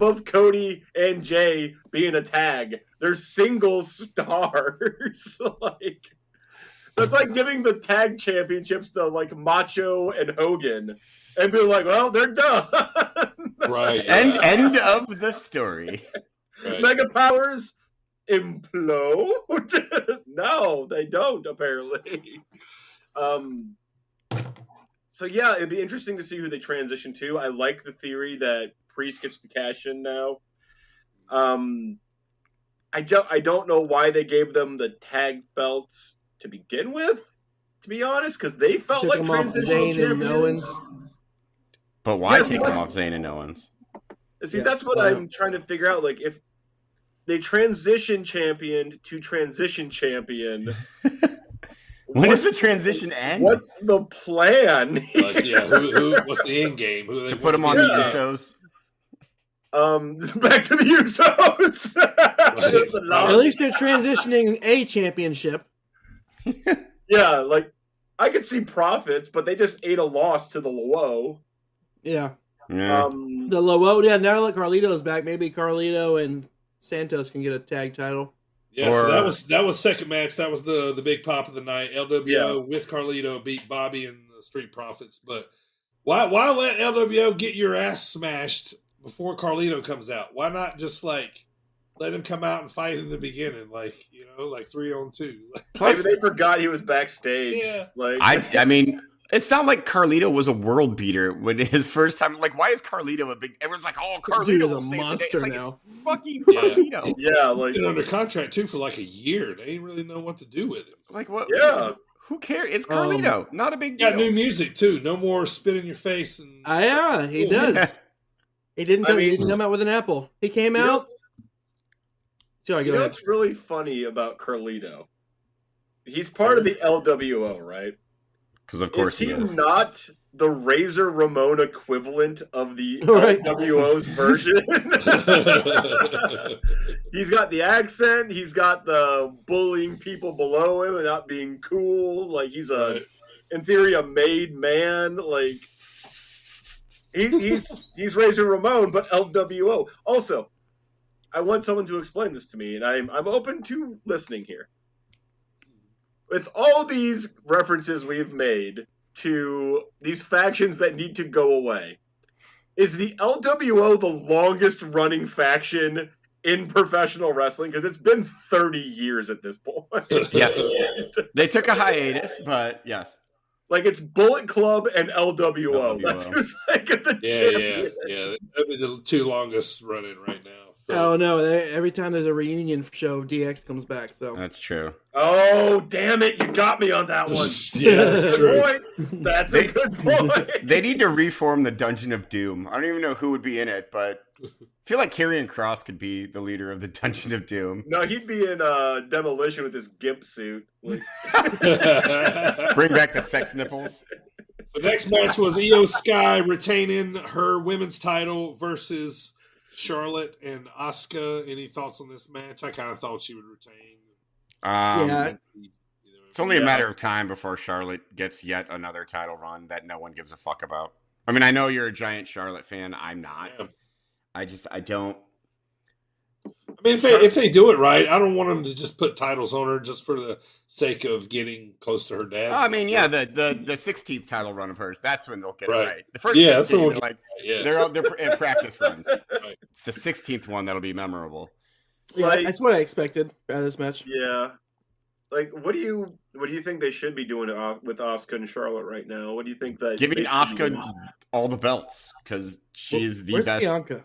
both Cody and Jay being a tag. They're single stars. That's like giving the tag championships to Macho and Hogan and be like, well, they're done. Right. End of the story. Right. Mega Powers implode? No, they don't, apparently. So yeah, it'd be interesting to see who they transition to. I like the theory that Priest gets to cash in now. I don't know why they gave them the tag belts to begin with, to be honest, because they felt like transitional champions. But why take them off Zayn and Owens? See, that's what I'm trying to figure out. If they transition champion to transition champion, when does the transition end? What's the plan? What's the end game? To put them on the Usos? Back to the Usos. At least they're transitioning a championship. Yeah, I could see profits, but they just ate a loss to the Lowo. Yeah. Yeah. The Lowo, now that Carlito's back, maybe Carlito and Santos can get a tag title. Yeah, so that was second match. That was the big pop of the night. LWO with Carlito beat Bobby and the Street Profits. But why let LWO get your ass smashed before Carlito comes out? Why not just like let him come out and fight in the beginning, like 3-on-2? Maybe they forgot he was backstage. Yeah. Like I mean, it's not like Carlito was a world beater when his first time. Like, why is Carlito a big? Everyone's like, "Oh, Carlito Dude is will a save the day." monster It's like, now. It's fucking Carlito. yeah, like Been under contract too for like a year. They didn't really know what to do with him. Like what? Yeah. Who cares? It's Carlito. Not a big Got deal. new music too. No more spit in your face. And Yeah, he does. He didn't come out with an apple. He came out. Sorry, go ahead. What's really funny about Carlito? He's part of the LWO, right? Because of course is he is. Not the Razor Ramon equivalent of the Right. LWO's version? He's got the accent. He's got the bullying people below him and not being cool. Like he's in theory, a made man. Like he's Razor Ramon, but LWO. Also, I want someone to explain this to me, and I'm open to listening here. With all these references we've made to these factions that need to go away, is the LWO the longest running faction in professional wrestling? Because it's been 30 years at this point. Yes. They took a hiatus, but yes. Like it's Bullet Club and LWO. That's who's like the champion. Yeah. That'd be the two longest running right now. So. Oh no! Every time there's a reunion show, DX comes back. So That's true. Oh damn it! You got me on that one. Yeah, that's true. That's a good point. They need to reform the Dungeon of Doom. I don't even know who would be in it, but I feel like Karrion Kross could be the leader of the Dungeon of Doom. No, he'd be in Demolition with his gimp suit. Like... Bring back the sex nipples. The next match was Io Sky retaining her women's title versus Charlotte and Asuka. Any thoughts on this match? I kind of thought she would retain. Yeah. It's only a matter of time before Charlotte gets yet another title run that no one gives a fuck about. I mean, I know you're a giant Charlotte fan. I'm not. Yeah. I don't. I mean, if they do it right, I don't want them to just put titles on her just for the sake of getting close to her dad. I mean, yeah, the 16th title run of hers. That's when they'll get it right. The first 15, they're in practice runs. Right. It's the 16th one that'll be memorable. Yeah, like, that's what I expected out of this match. Yeah. Like, what do you think they should be doing with Asuka and Charlotte right now? What do you think that giving Asuka all the belts because she is the best. Bianca?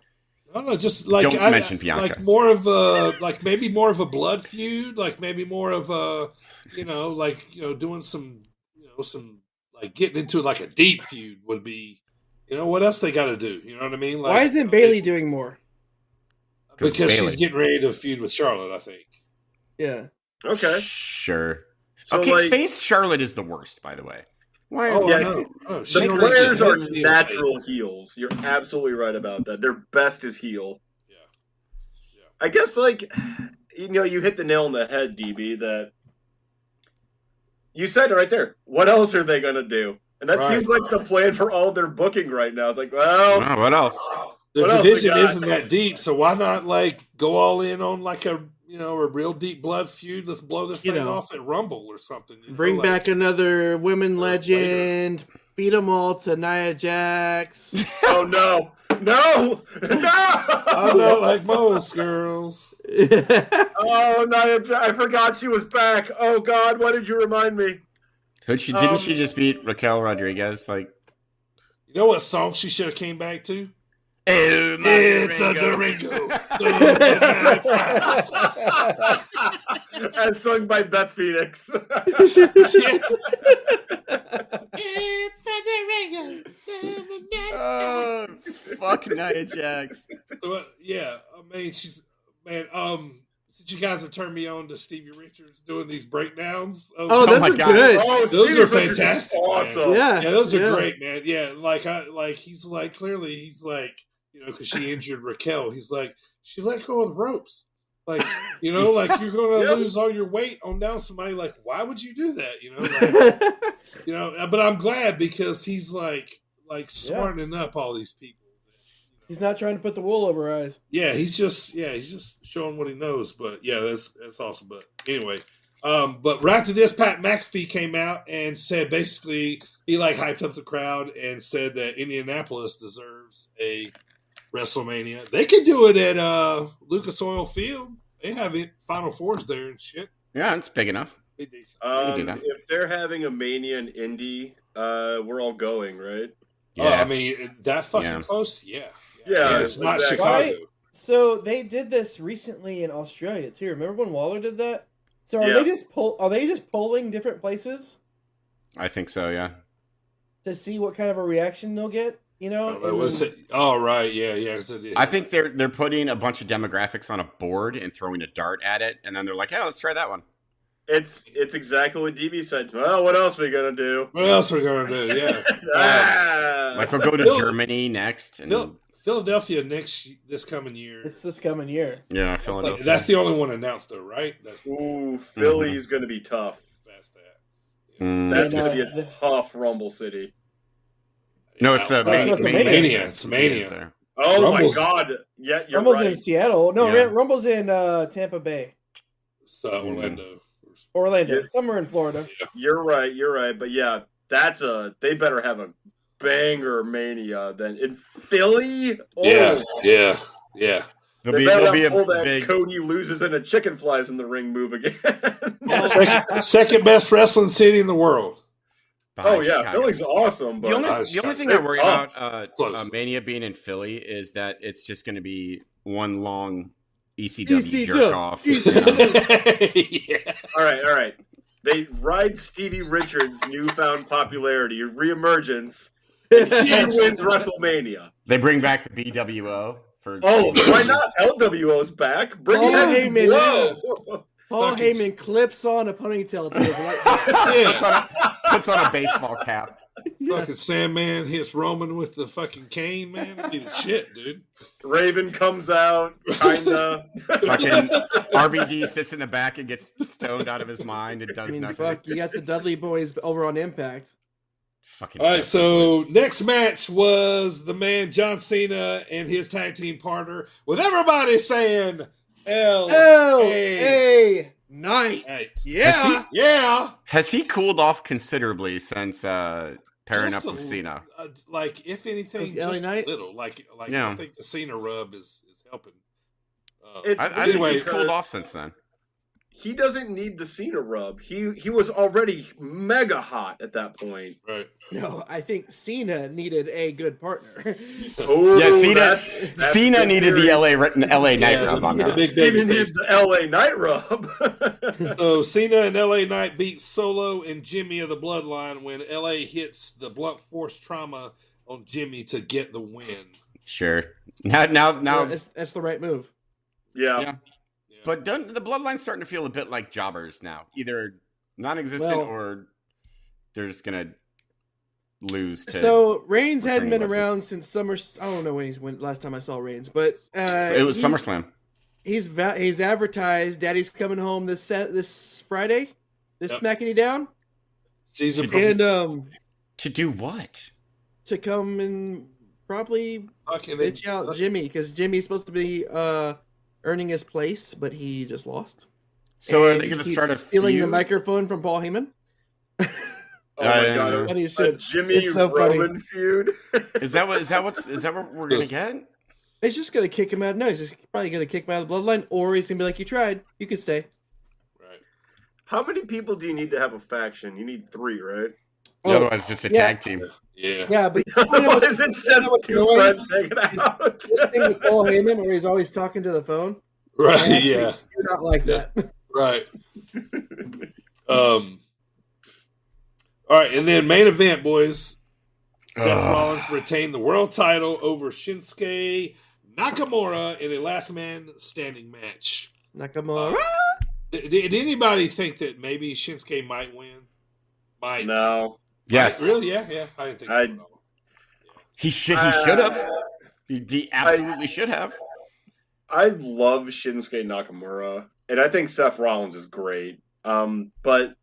I don't know, just like don't mention Bianca. Like more of a maybe more of a blood feud, like maybe more of a doing some like getting into like a deep feud would be, what else they got to do? You know what I mean? Like, why isn't Bayley doing more? Because she's getting ready to feud with Charlotte, I think. Yeah. Okay. Sure. So okay, face Charlotte is the worst, by the way. Why? The players are natural heels. You're absolutely right about that. Their best is heel. Yeah. I guess, you hit the nail on the head, DB, that you said it right there. What else are they going to do? And that seems like the plan for all their booking right now. It's like, well... Oh, what else? The division isn't that deep, so why not, go all in on, a real deep blood feud? Let's blow this thing off at Rumble or something. Bring back another women legend. Beat them all to Nia Jax. Oh, no. No! I'm not like most girls. Oh, Nia Jax. I forgot she was back. Oh, God. Why did you remind me? Didn't she just beat Raquel Rodriguez? You know what song she should have came back to? Oh, it's a Durango. As sung by Beth Phoenix. It's a Durango. Oh, fuck Nia Jax. So, since you guys have turned me on to Stevie Richards doing these breakdowns. Those are good. Oh, those are fantastic. Awesome. Yeah, those are great, man. Yeah, he's clearly he's because she injured Raquel. He's she let go of the ropes. You're going to lose all your weight on down somebody. Why would you do that? But I'm glad because he's smartening up all these people. He's not trying to put the wool over our eyes. Yeah, he's just showing what he knows. But yeah, that's awesome. But anyway, but right after this, Pat McAfee came out and said basically he hyped up the crowd and said that Indianapolis deserves a WrestleMania. They could do it at Lucas Oil Field. They have Final Fours there and shit. Yeah, it's big enough. If they're having a Mania in Indy, we're all going, right? Yeah. Oh, I mean, that fucking close? Yeah. Yeah, it's not exactly. Chicago. Right? So they did this recently in Australia too. Remember when Waller did that? So are they just polling different places I think so, yeah. to see what kind of a reaction they'll get? You know? Right, yeah. I think they're putting a bunch of demographics on a board and throwing a dart at it, and then they're like, "Yeah, let's try that one." It's exactly what DB said. Well, what else are we gonna do? What else are we gonna do? Yeah. Like they'll go to Germany next, and Philadelphia this coming year. It's this coming year. Yeah, Philadelphia. That's the only one announced, though, right? Philly's gonna be tough. That's gonna be a tough Rumble City. No, it's Mania. It's Mania. Oh Rumble's, my God! Yeah, you're Rumble's right. in Seattle. No, Rumble's in Tampa Bay. Orlando, somewhere in Florida. Yeah. You're right. But yeah, they better have a banger Mania than in Philly. Oh. Yeah. There'll be a big Cody loses and a chicken flies in the ring move again. second best wrestling city in the world. Oh yeah, Philly's awesome. But the only thing I worry about Mania being in Philly is that it's just going to be one long ECW jerk off. Yeah. All right. They ride Stevie Richards' newfound popularity, reemergence, and he wins WrestleMania. They bring back the BWO for. Oh, why not? LWO's back. Bring it in. Paul Heyman clips on a ponytail to his right. Puts on a baseball cap. Fucking Sandman hits Roman with the fucking cane, man. Dude, shit, dude. Raven comes out, kinda. Fucking RVD sits in the back and gets stoned out of his mind and does nothing. Fuck, you got the Dudley Boys over on Impact. Fucking. All right, so next match was the man John Cena and his tag team partner, with everybody saying L.A. Knight. Yeah. Has he cooled off considerably since pairing up with Cena? If anything, just a little. I think the Cena rub is helping. I think he's cooled off since then. He doesn't need the Cena rub. He was already mega hot at that point. Right. No, I think Cena needed a good partner. Cena needed the LA Knight rub on there. He needs the LA Knight rub. So Cena and LA Knight beat Solo and Jimmy of the Bloodline when LA hits the blunt force trauma on Jimmy to get the win. Sure. Now that's the right move. Yeah. But the Bloodline's starting to feel a bit like jobbers now. Either non-existent or they're just going to lose. So Reigns hadn't been around since Summer. I don't know when last time I saw Reigns, but it was SummerSlam. He's advertised Daddy's coming home this Friday. Smacking you down. To do what? To come and probably bitch out Jimmy, because Jimmy's supposed to be earning his place, but he just lost. So are they going to start stealing the microphone from Paul Heyman? Oh my God! A Jimmy Roman feud. Is that what we're going to get? He's just going to kick him out. No, he's probably going to kick him out of the Bloodline, or he's going to be like, "You tried. You could stay." Right. How many people do you need to have a faction? You need 3, right? Otherwise, just a tag team. Yeah, but otherwise it's just 2 friends hanging out. This thing with Paul Heyman, where he's always talking to the phone. Right. You're not like that. Right. All right, and then main event, boys. Seth Rollins retained the world title over Shinsuke Nakamura in a last man standing match. Nakamura. Did anybody think that maybe Shinsuke might win? No. Yes. Really? Yeah. I didn't think so. He should have. He absolutely should have. I love Shinsuke Nakamura, and I think Seth Rollins is great. But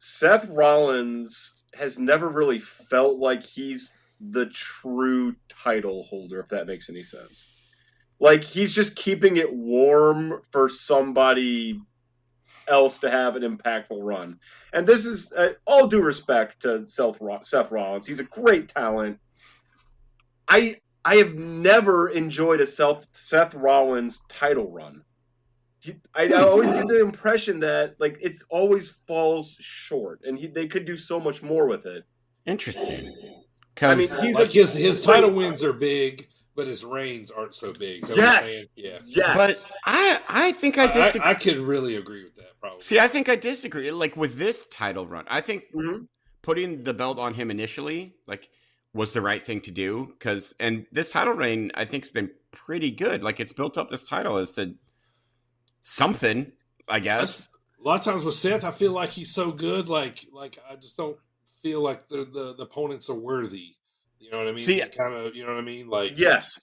Seth Rollins has never really felt like he's the true title holder, if that makes any sense. Like, he's just keeping it warm for somebody else to have an impactful run. And this is all due respect to Seth Rollins. He's a great talent. I have never enjoyed a Seth Rollins title run. I always get the impression that like it always falls short, and they could do so much more with it. Interesting. I mean, his title wins are big, but his reigns aren't so big. Yes. But I think I disagree. I could really agree with that. Probably. See, I think I disagree. Like with this title run, I think putting the belt on him initially, like, was the right thing to do. And this title reign, I think, has been pretty good. Like, it's built up this title as to something, I guess. A lot of times with Seth, I feel like he's so good. Like I just don't feel like the opponents are worthy. You know what I mean? See, kind of, you know what I mean? Like, yes.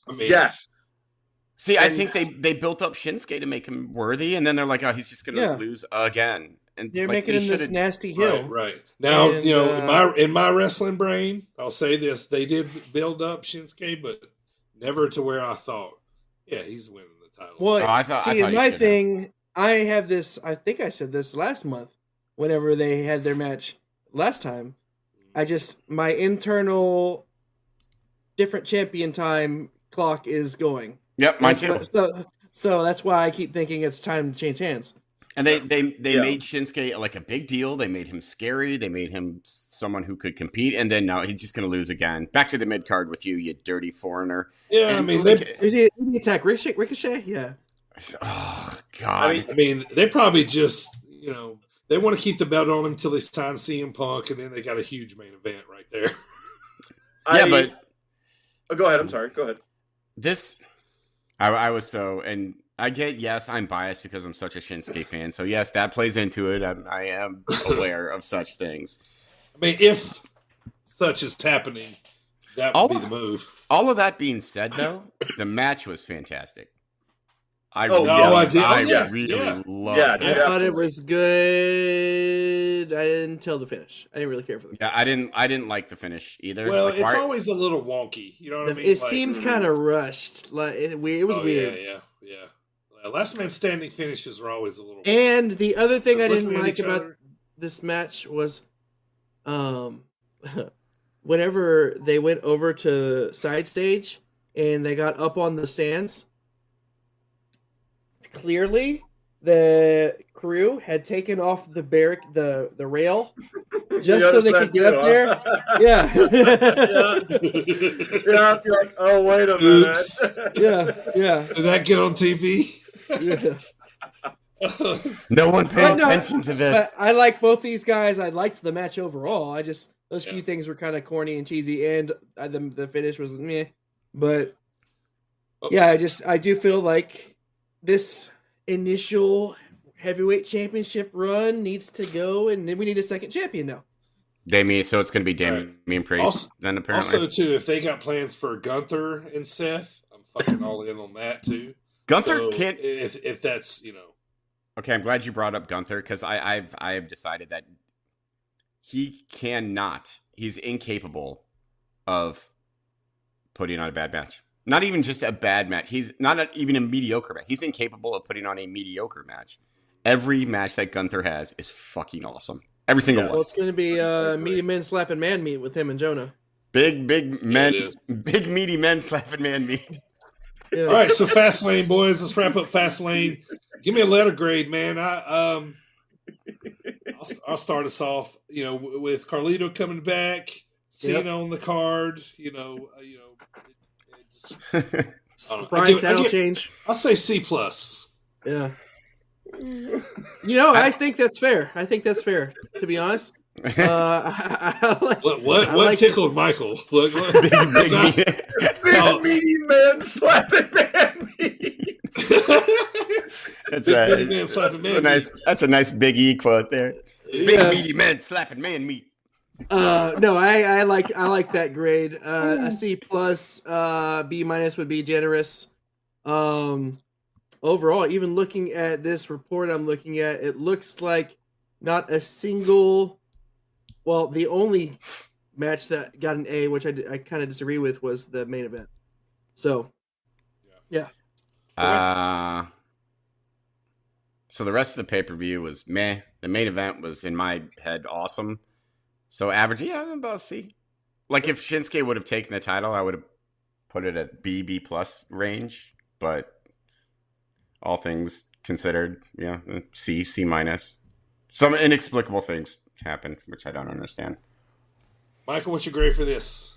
See, I think they built up Shinsuke to make him worthy, and then they're like, oh, he's just going to lose again. And they're making him this nasty heel. Right. Now, in my wrestling brain, I'll say this: they did build up Shinsuke, but never to where I thought, yeah, he's winning the title. Well, I have this. I think I said this last month. Whenever they had their match last time, my internal different champion time clock is going. Yep, mine too. So that's why I keep thinking it's time to change hands. And they made Shinsuke like a big deal. They made him scary. They made him someone who could compete. And then now he's just going to lose again. Back to the mid card with you dirty foreigner. Yeah, and I mean, is he attack Ricochet? Yeah. Oh God. I mean, they probably just they want to keep the belt on him until they sign CM Punk, and then they got a huge main event right there. Go ahead. I'm sorry. Go ahead. I was so, and I get, yes, I'm biased because I'm such a Shinsuke fan. So yes, that plays into it. I am aware of such things. I mean, if such is happening, that would be the move. All of that being said, though, the match was fantastic. I really loved it. I thought it was good. I didn't tell the finish. I didn't really care for the finish. Yeah, I didn't like the finish either. Well, it's always a little wonky. You know what I mean? It seemed kind of rushed. Like it was weird. Yeah. Last man standing finishes are always a little. And the other thing I didn't like about this match was, whenever they went over to side stage and they got up on the stands. Clearly, the crew had taken off the rail just so they could get up there. Yeah. Yeah. You're like, oh, wait a minute. Yeah. Did that get on TV? No one paid attention to this. But I like both these guys. I liked the match overall. Those few things were kind of corny and cheesy, and the finish was meh. But I do feel like this initial heavyweight championship run needs to go, and then we need a second champion now. So it's going to be Damian Priest then, apparently. Also, too, if they got plans for Gunther and Seth, I'm fucking all in on that, too. Gunther can't... If that's, Okay, I'm glad you brought up Gunther, because I have decided that he's incapable of putting on a bad match. Not even just a bad match. He's not even a mediocre match. He's incapable of putting on a mediocre match. Every match that Gunther has is fucking awesome. Every single one. Well, it's going to be meaty men slapping man meat with him and Jonah. Big meaty men slapping man meat. Yeah. All right, so Fastlane, boys. Let's wrap up Fastlane. Give me a letter grade, man. I'll start us off. With Carlito coming back, Cena on the card. Surprise title change. I'll say C+. Yeah. I think that's fair. To be honest. What tickled Michael? Big meaty man slapping man meat. That's a nice Big E quote there. Big meaty man slapping man meat. No, I like that grade. A C+, B- would be generous. Overall, even looking at this report I'm looking at, it looks like not a single. Well, the only match that got an A, which I kind of disagree with, was the main event. So, yeah. So the rest of the pay-per-view was meh. The main event was, in my head, awesome. So average, I'm about a C. Like, if Shinsuke would have taken the title, I would have put it at B plus range. But all things considered, C minus. Some inexplicable things happened, which I don't understand. Michael, what's your grade for this?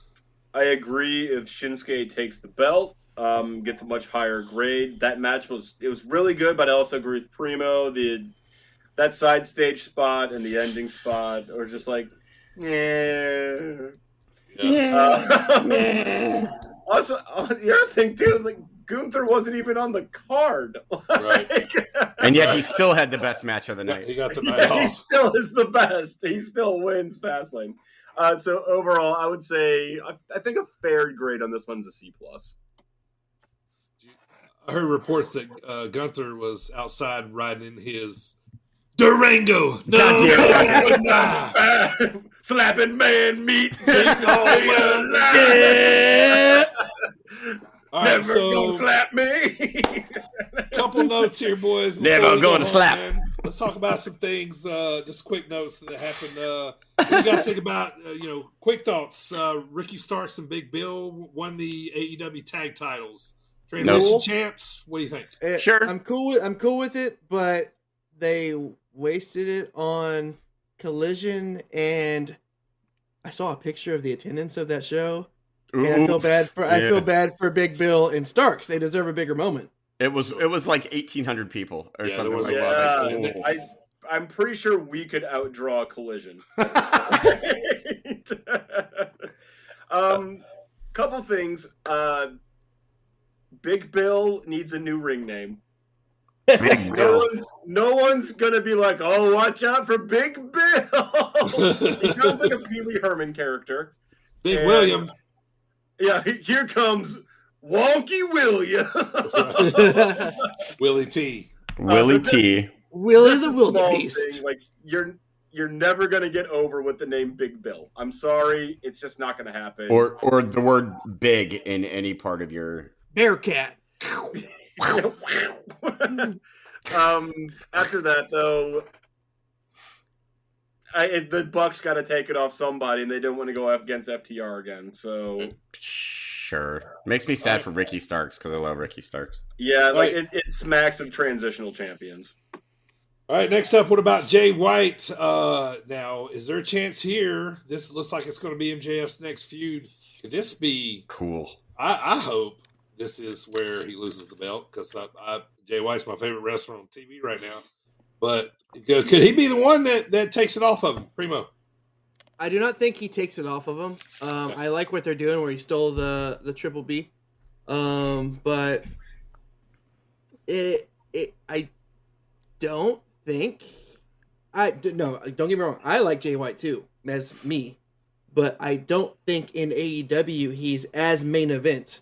I agree. If Shinsuke takes the belt, gets a much higher grade. That match was really good, but I also agree with Primo. That side stage spot and the ending spot are just like, yeah. Also, the other thing too is like Gunther wasn't even on the card, right? And yet he still had the best match of the night. He got the night off. He still is the best. He still wins Fastlane. So overall, I would say I think a fair grade on this one's a C plus. I heard reports that Gunther was outside riding in his Durango. No, slapping man meat. Yeah. All right, Never gonna slap me. Couple notes here, boys. Never gonna slap. Man. Let's talk about some things. Just quick notes that happened. What do you guys think about? Quick thoughts. Ricky Starks and Big Bill won the AEW tag titles. Transition champs. What do you think? Sure, I'm cool with it, but they wasted it on Collision, and I saw a picture of the attendance of that show. And I feel bad for Big Bill and Starks. They deserve a bigger moment. It was like 1,800 people or something like that. Like, I'm pretty sure we could outdraw Collision. Couple things. Big Bill needs a new ring name. Big Bill. No one's gonna be like, oh, watch out for Big Bill. He sounds like a Pee Wee Herman character. Big William. Yeah, here comes Wonky William. Willie T. Willie T. Willie the Wildebeest. Like you're never gonna get over with the name Big Bill. I'm sorry, it's just not gonna happen. Or the word big in any part of your Bearcat. After that though, the Bucks got to take it off somebody, and they didn't want to go up against FTR again. So sure, makes me sad for Ricky Starks because I love Ricky Starks. Yeah, like it smacks of transitional champions. All right, next up, what about Jay White? Now, is there a chance here? This looks like it's going to be MJF's next feud. Could this be cool? I hope this is where he loses the belt because Jay White's my favorite wrestler on TV right now. But could he be the one that takes it off of him, Primo? I do not think he takes it off of him. I like what they're doing where he stole the Triple B. But I don't think no, don't get me wrong. I like Jay White too, as me. But I don't think in AEW he's as main event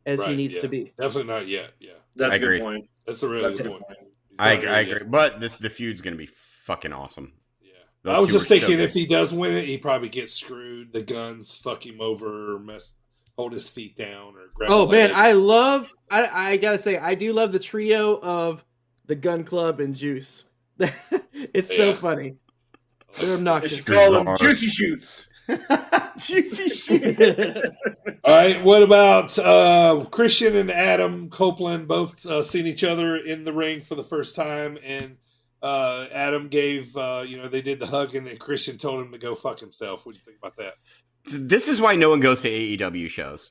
as he needs to be. Definitely not yet. Yeah. That's a good point. That's a really good point. I agree. But the feud's going to be fucking awesome. Yeah. I was just thinking if he does win it, he probably gets screwed. The Guns fuck him over, or hold his feet down, or grab Oh, man, I got to say, I do love the trio of the Gun Club and Juice. It's so funny. They're obnoxious. Call them Juicy Shoots. Juicy Shoots. All right, what about Christian and Adam Copeland both seen each other in the ring for the first time, and Adam gave, they did the hug, and then Christian told him to go fuck himself. What do you think about that? This is why no one goes to AEW shows.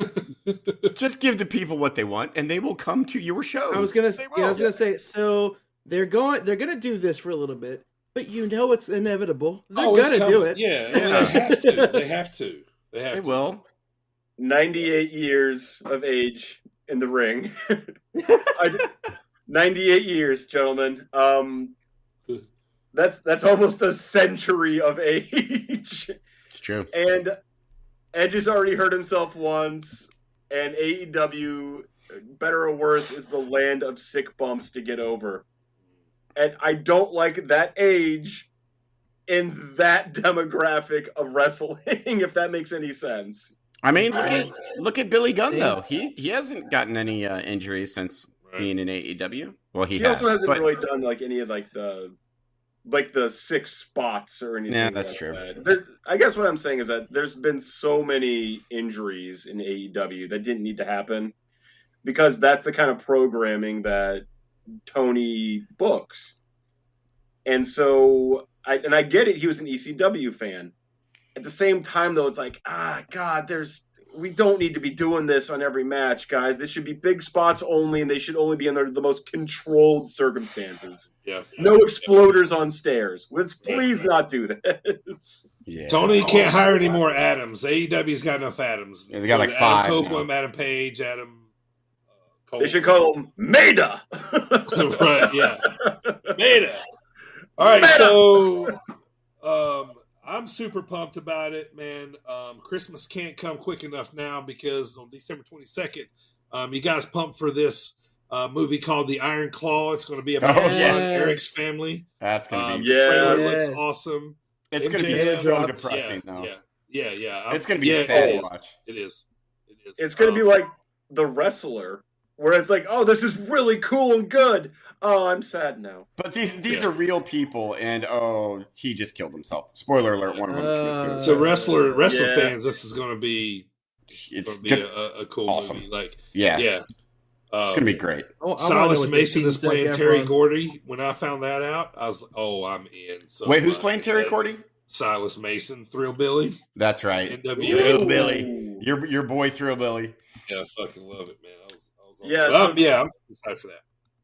Just give the people what they want, and they will come to your shows. I was gonna say, so they're gonna do this for a little bit, but it's inevitable. They're gonna do it. Yeah, they have to. They have to. They will. 98 years of age in the ring. 98 years, gentlemen. That's almost a century of age. It's true. And Edge has already hurt himself once, and AEW, better or worse, is the land of sick bumps to get over. And I don't like that age in that demographic of wrestling, if that makes any sense. I mean, look at Billy Gunn though. He hasn't gotten any injuries since being in AEW. Well, he also hasn't really done like any of like the 6 spots or anything. Yeah, that's like true. That. I guess what I'm saying is that there's been so many injuries in AEW that didn't need to happen because that's the kind of programming that Tony books. And so, I get it. He was an ECW fan. At the same time, though, it's like, God, we don't need to be doing this on every match, guys. This should be big spots only, and they should only be under the most controlled circumstances. Yeah. No exploders on stairs. Let's please not do this. Yeah. Tony can't hire any more Adams. AEW's got enough Adams. Yeah, they got like 5. Adam Copeland, Adam Page, Adam. They should call him Maida. Right? Yeah, Maida. All right, so I'm super pumped about it, man. Christmas can't come quick enough now because on December 22nd, you guys pumped for this movie called The Iron Claw. It's going to be about Eric's family. That's going to be the trailer looks awesome. It's going to be so depressing, though. Yeah. It's going to be sad to watch. It is. It's going to be like The Wrestler, where it's like, oh, this is really cool and good. Oh, I'm sad now. But these are real people, and he just killed himself. Spoiler alert: one of them committed suicide. So wrestler fans, this is going to be a cool movie. Like, it's going to be great. Silas Mason is playing Terry Gordy. When I found that out, I was I'm in. So wait, who's playing Terry Gordy? Silas Mason, Thrill Billy. That's right, NWA. Thrill Billy. Your boy Thrill Billy. Yeah, I fucking love it, man. I'm excited for that.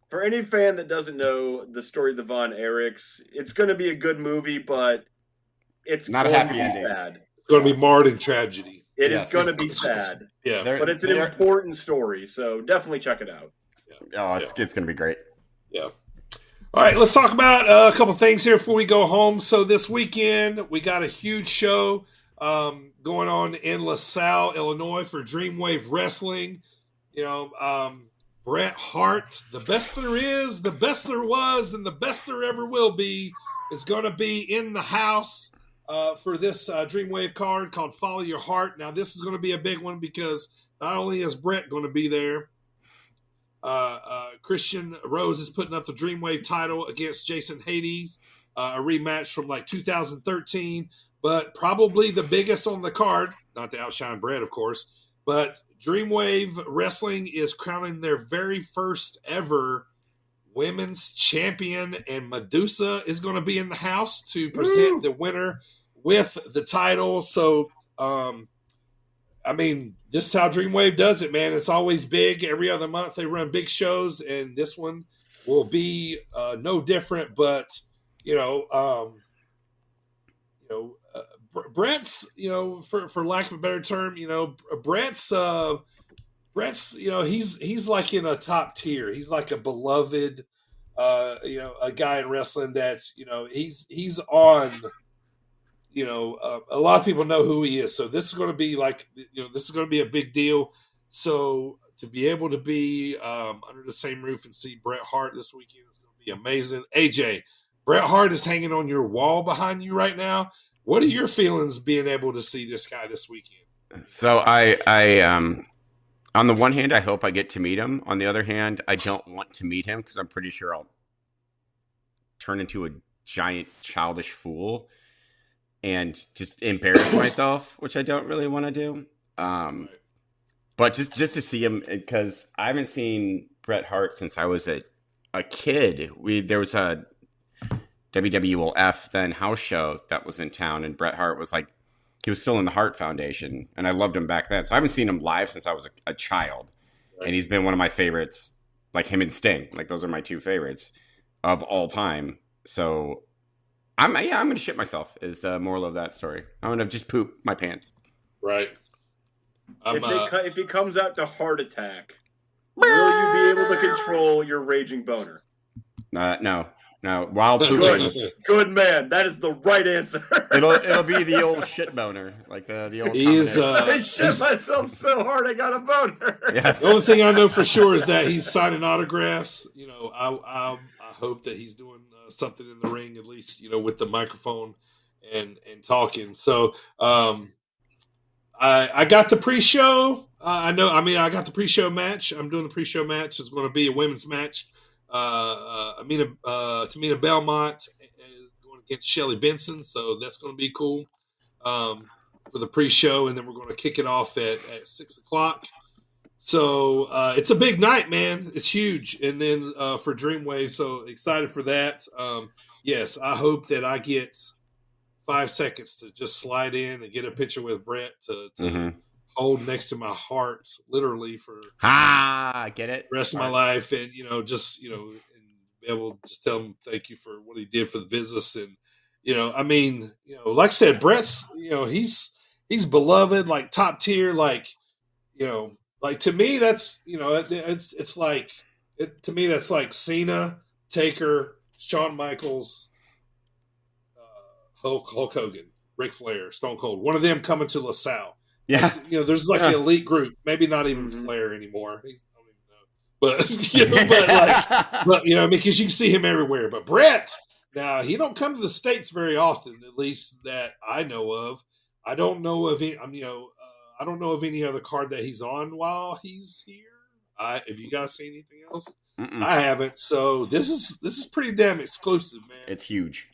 For any fan that doesn't know the story of the Von Erichs, it's going to be a good movie, but it's not a happy ending. Sad. It's going to be marred in tragedy. It is going to be sad. Yeah, but it's an important story, so definitely check it out. It's going to be great. Yeah. All right, let's talk about a couple things here before we go home. So this weekend, we got a huge show going on in LaSalle, Illinois for Dreamwave Wrestling. Bret Hart, the best there is, the best there was, and the best there ever will be, is going to be in the house for this Dreamwave card called Follow Your Heart. Now, this is going to be a big one because not only is Bret going to be there, Christian Rose is putting up the Dreamwave title against Jason Hades, a rematch from like 2013, but probably the biggest on the card, not to outshine Bret, of course, but Dreamwave Wrestling is crowning their very first ever women's champion, and Medusa is going to be in the house to present the winner with the title. So, this is how Dreamwave does it, man. It's always big. Every other month they run big shows, and this one will be no different. But, Bret's, for lack of a better term, Bret's, he's like in a top tier. He's like a beloved, a guy in wrestling that's, he's on, a lot of people know who he is. So this is going to be this is going to be a big deal. So to be able to be under the same roof and see Bret Hart this weekend is going to be amazing. AJ, Bret Hart is hanging on your wall behind you right now. What are your feelings being able to see this guy this weekend? So I on the one hand, I hope I get to meet him. On the other hand, I don't want to meet him because I'm pretty sure I'll turn into a giant childish fool and just embarrass myself, which I don't really want to do. But just to see him, because I haven't seen Bret Hart since I was a kid. There was a WWF then house show that was in town, and Bret Hart was he was still in the Hart Foundation, and I loved him back then. So I haven't seen him live since I was a child, and he's been one of my favorites, like him and Sting. Like those are my two favorites of all time. So I'm going to shit myself is the moral of that story. I'm going to just poop my pants. Right. If he comes out to heart attack, will you be able to control your raging boner? No. While pooping. Good man. That is the right answer. It'll be the old shit boner, like the old. I shit myself so hard I got a boner. Yes. The only thing I know for sure is that he's signing autographs. I hope that he's doing something in the ring, at least with the microphone and talking. So I got the pre-show. I got the pre-show match. I'm doing the pre-show match. It's going to be a women's match. Tamina Belmont going against Shelly Benson, so that's going to be cool for the pre-show, and then we're going to kick it off at 6:00. So it's a big night, man. It's huge, and then for Dreamwave, so excited for that. Yes, I hope that I get 5 seconds to just slide in and get a picture with Brett to hold next to my heart, literally for get it the rest of my life, and and be able to just tell him thank you for what he did for the business, and like I said, Brett's he's beloved, like top tier, like to me that's it's like to me that's like Cena, Taker, Shawn Michaels, Hulk Hogan, Ric Flair, Stone Cold. One of them coming to LaSalle. Yeah, there's like an elite group. Maybe not even Flair anymore. I don't even know. But because you can see him everywhere. But Brett, now he don't come to the States very often, at least that I know of. I don't know of any. I don't know of any other card that he's on while he's here. Have you guys seen anything else? I haven't. So this is pretty damn exclusive, man. It's huge.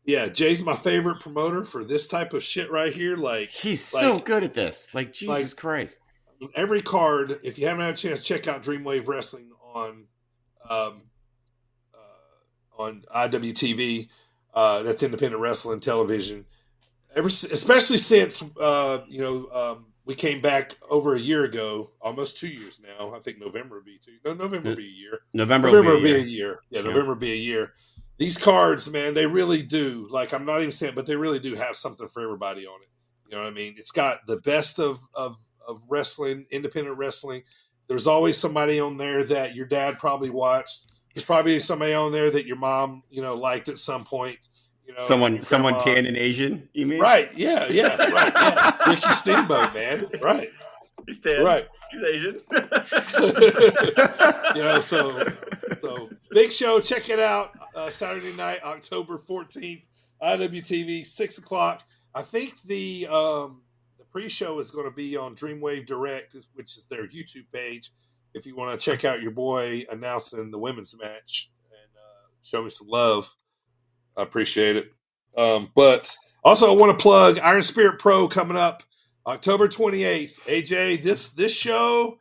Yeah, Jay's my favorite promoter for this type of shit right here. Like he's so good at this. Like Jesus Christ. Every card, if you haven't had a chance, check out Dreamwave Wrestling on IWTV. That's independent wrestling television. Especially since we came back over a year ago, almost 2 years now. I think November would be November would be a year. November would be a year. Yeah, November would be a year. These cards, man, they really do. Like, I'm not even saying, but they really do have something for everybody on it. You know what I mean? It's got the best of wrestling, independent wrestling. There's always somebody on there that your dad probably watched. There's probably somebody on there that your mom, liked at some point. Someone tan and Asian, you mean? Right, yeah, right, yeah. Ricky Steamboat, man. Right. He's tan. Right. He's Asian. So big show. Check it out. Saturday night, October 14th, IWTV, 6:00. I think the pre-show is going to be on Dreamwave Direct, which is their YouTube page. If you want to check out your boy announcing the women's match and show me some love, I appreciate it. But also, I want to plug Iron Spirit Pro coming up October 28th. AJ, this show.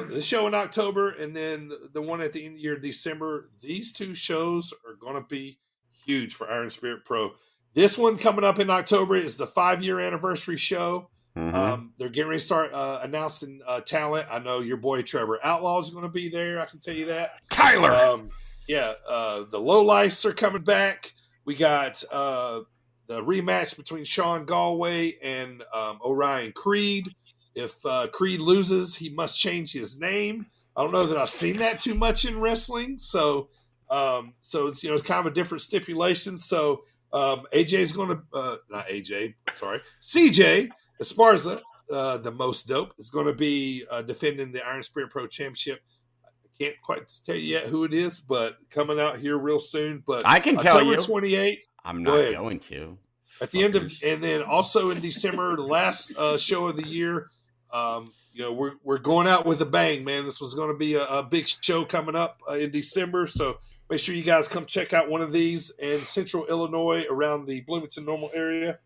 This show in October, and then the one at the end of the year, December. These two shows are going to be huge for Iron Spirit Pro. This one coming up in October is the 5-year anniversary show. They're getting ready to start announcing talent. I know your boy Trevor Outlaw is going to be there. I can tell you that. Tyler. The Lowlifes are coming back. We got the rematch between Sean Galway and Orion Creed. If Creed loses, he must change his name. I don't know that I've seen that too much in wrestling. So it's it's kind of a different stipulation. So AJ's going to not AJ, sorry, CJ Esparza, the most dope, is going to be defending the Iron Spirit Pro Championship. I can't quite tell you yet who it is, but coming out here real soon. But I can tell you, October 28th. I'm not going to. At the end of, and then also in December, the last show of the year. We're going out with a bang, man. This was going to be a big show coming up in December, so make sure you guys come check out one of these in Central Illinois around the Bloomington Normal area.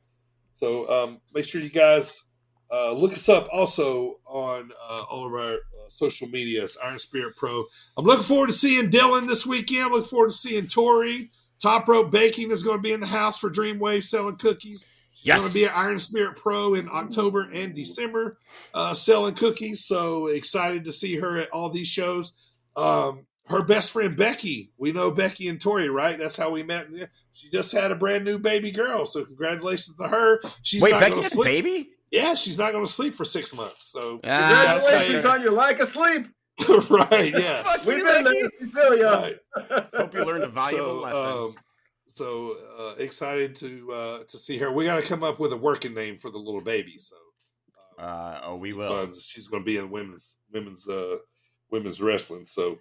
So make sure you guys look us up also on all of our social medias, Iron Spirit Pro. I'm looking forward to seeing Dylan this weekend. I'm looking forward to seeing Tori. Top Rope Baking is going to be in the house for Dreamwave selling cookies. She's going to be at Iron Spirit Pro in October and December selling cookies. So excited to see her at all these shows. Her best friend, Becky. We know Becky and Tori, right? That's how we met. She just had a brand new baby girl. So congratulations to her. Wait, Becky had a baby? Yeah, she's not going to sleep for 6 months. So congratulations on your lack of sleep. Right, yeah. We've been there. We feel you. Right. Hope you learned a valuable lesson. So excited to see her. We got to come up with a working name for the little baby. So, we will. She's going to be in women's wrestling. So,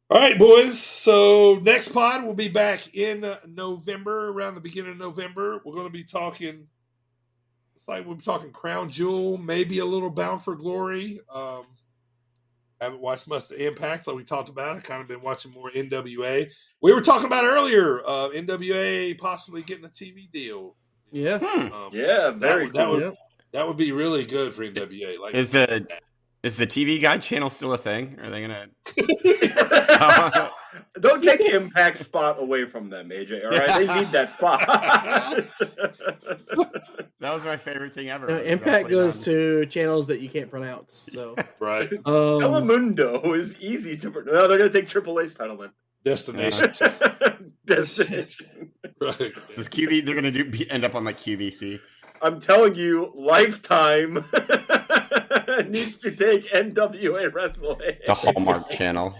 All right, boys. So next pod will be back in November, around the beginning of November. We're going to be talking. It's like we're talking Crown Jewel, maybe a little Bound for Glory. Haven't watched much of Impact, like we talked about. I've kind of been watching more NWA. We were talking about earlier, NWA possibly getting a TV deal. Yeah. Yeah, very cool. That would be really good for NWA. Like, Is the TV Guide channel still a thing? Are they gonna? Don't take Impact's spot away from them, AJ. All right, they need that spot. That was my favorite thing ever. Impact goes to channels that you can't pronounce. So right. Telemundo is easy to. No, they're gonna take AAA's title then. Destination. Destination. Right. Does QV? They're gonna end up on like QVC. I'm telling you, Lifetime needs to take NWA Wrestling. The Hallmark Channel.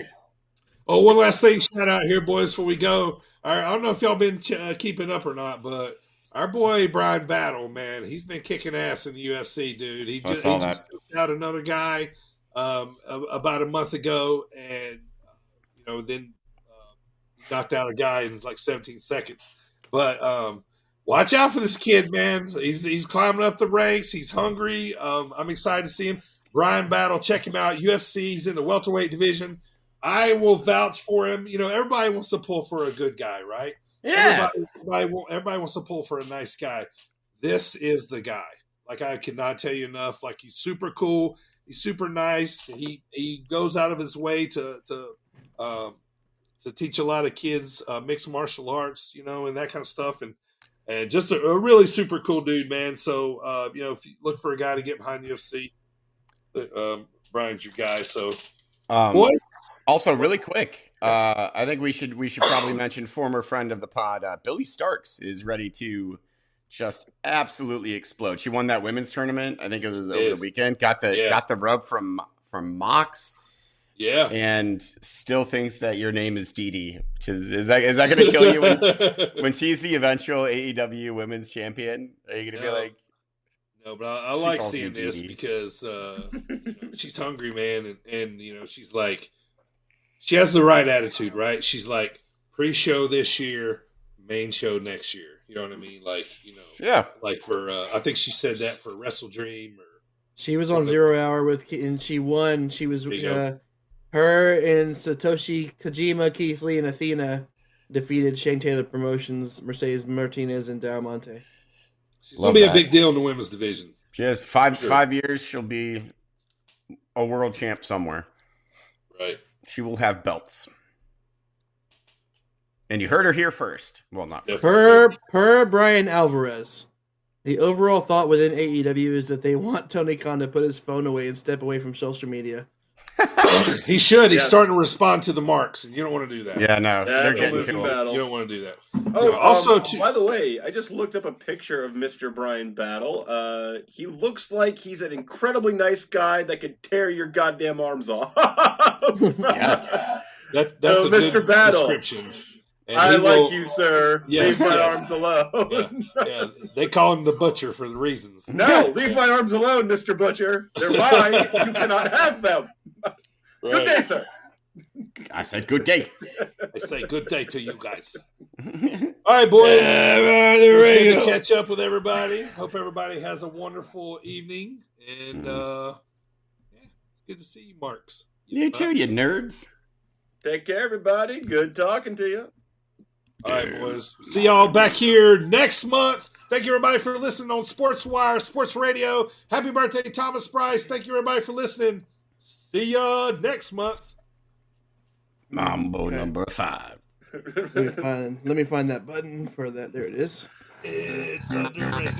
Oh, one last thing, shout out here, boys, before we go. All right, I don't know if y'all been keeping up or not, but our boy Brian Battle, man, he's been kicking ass in the UFC, dude. He just took out another guy about a month ago, and then knocked out a guy in like 17 seconds. But watch out for this kid, man. He's climbing up the ranks. He's hungry. I'm excited to see him. Brian Battle, check him out. UFC, he's in the welterweight division. I will vouch for him. Everybody wants to pull for a good guy, right? Yeah. Everybody wants to pull for a nice guy. This is the guy. Like, I cannot tell you enough. Like, he's super cool. He's super nice. He goes out of his way to teach a lot of kids mixed martial arts, and that kind of stuff. And just a really super cool dude, man. So, if you look for a guy to get behind the UFC, Brian's your guy. So, boy. Also, really quick, I think we should probably mention former friend of the pod, Billy Starks, is ready to just absolutely explode. She won that women's tournament. I think it was over the weekend. Got the rub from Mox. Yeah, and still thinks that your name is Dee Dee, which is that going to kill you when she's the eventual AEW Women's Champion? Are you going to be like? No, but I like seeing this because she's hungry, man, and she's like. She has the right attitude, right? She's like, pre-show this year, main show next year. You know what I mean? Like, yeah. Like for, I think she said that for WrestleDream. She was on 0 Hour and she won. She was, her and Satoshi Kojima, Keith Lee, and Athena defeated Shane Taylor Promotions, Mercedes Martinez, and Diamante. She's going to be a big deal in the women's division. She has 5 years. She'll be a world champ somewhere. Right. She will have belts. And you heard her here first. Well, not first. Per Brian Alvarez, the overall thought within AEW is that they want Tony Khan to put his phone away and step away from social media. He should. He's starting to respond to the marks, and you don't want to do that. Yeah, no. That's a losing battle. You don't want to do that. Oh, by the way, I just looked up a picture of Mr. Brian Battle. He looks like he's an incredibly nice guy that could tear your goddamn arms off. Yes. That's a Mr. good Battle. Description. And I like you, sir. Yes, leave my arms alone. Yeah. They call him the Butcher for the reasons. No, leave my arms alone, Mr. Butcher. They're mine. You cannot have them. Right. Good day, sir. I said good day. I say good day to you guys. All right, boys. We're going to catch up with everybody. Hope everybody has a wonderful evening. And it's good to see you, Marks. You too, you nerds. Take care, everybody. Good talking to you. All right, boys. See y'all back here next month. Thank you, everybody, for listening on SportsWire, Sports Radio. Happy birthday, Thomas Price. Thank you, everybody, for listening. See ya next month. Mambo number 5. Let me find that button for that. There it is. It's underrated.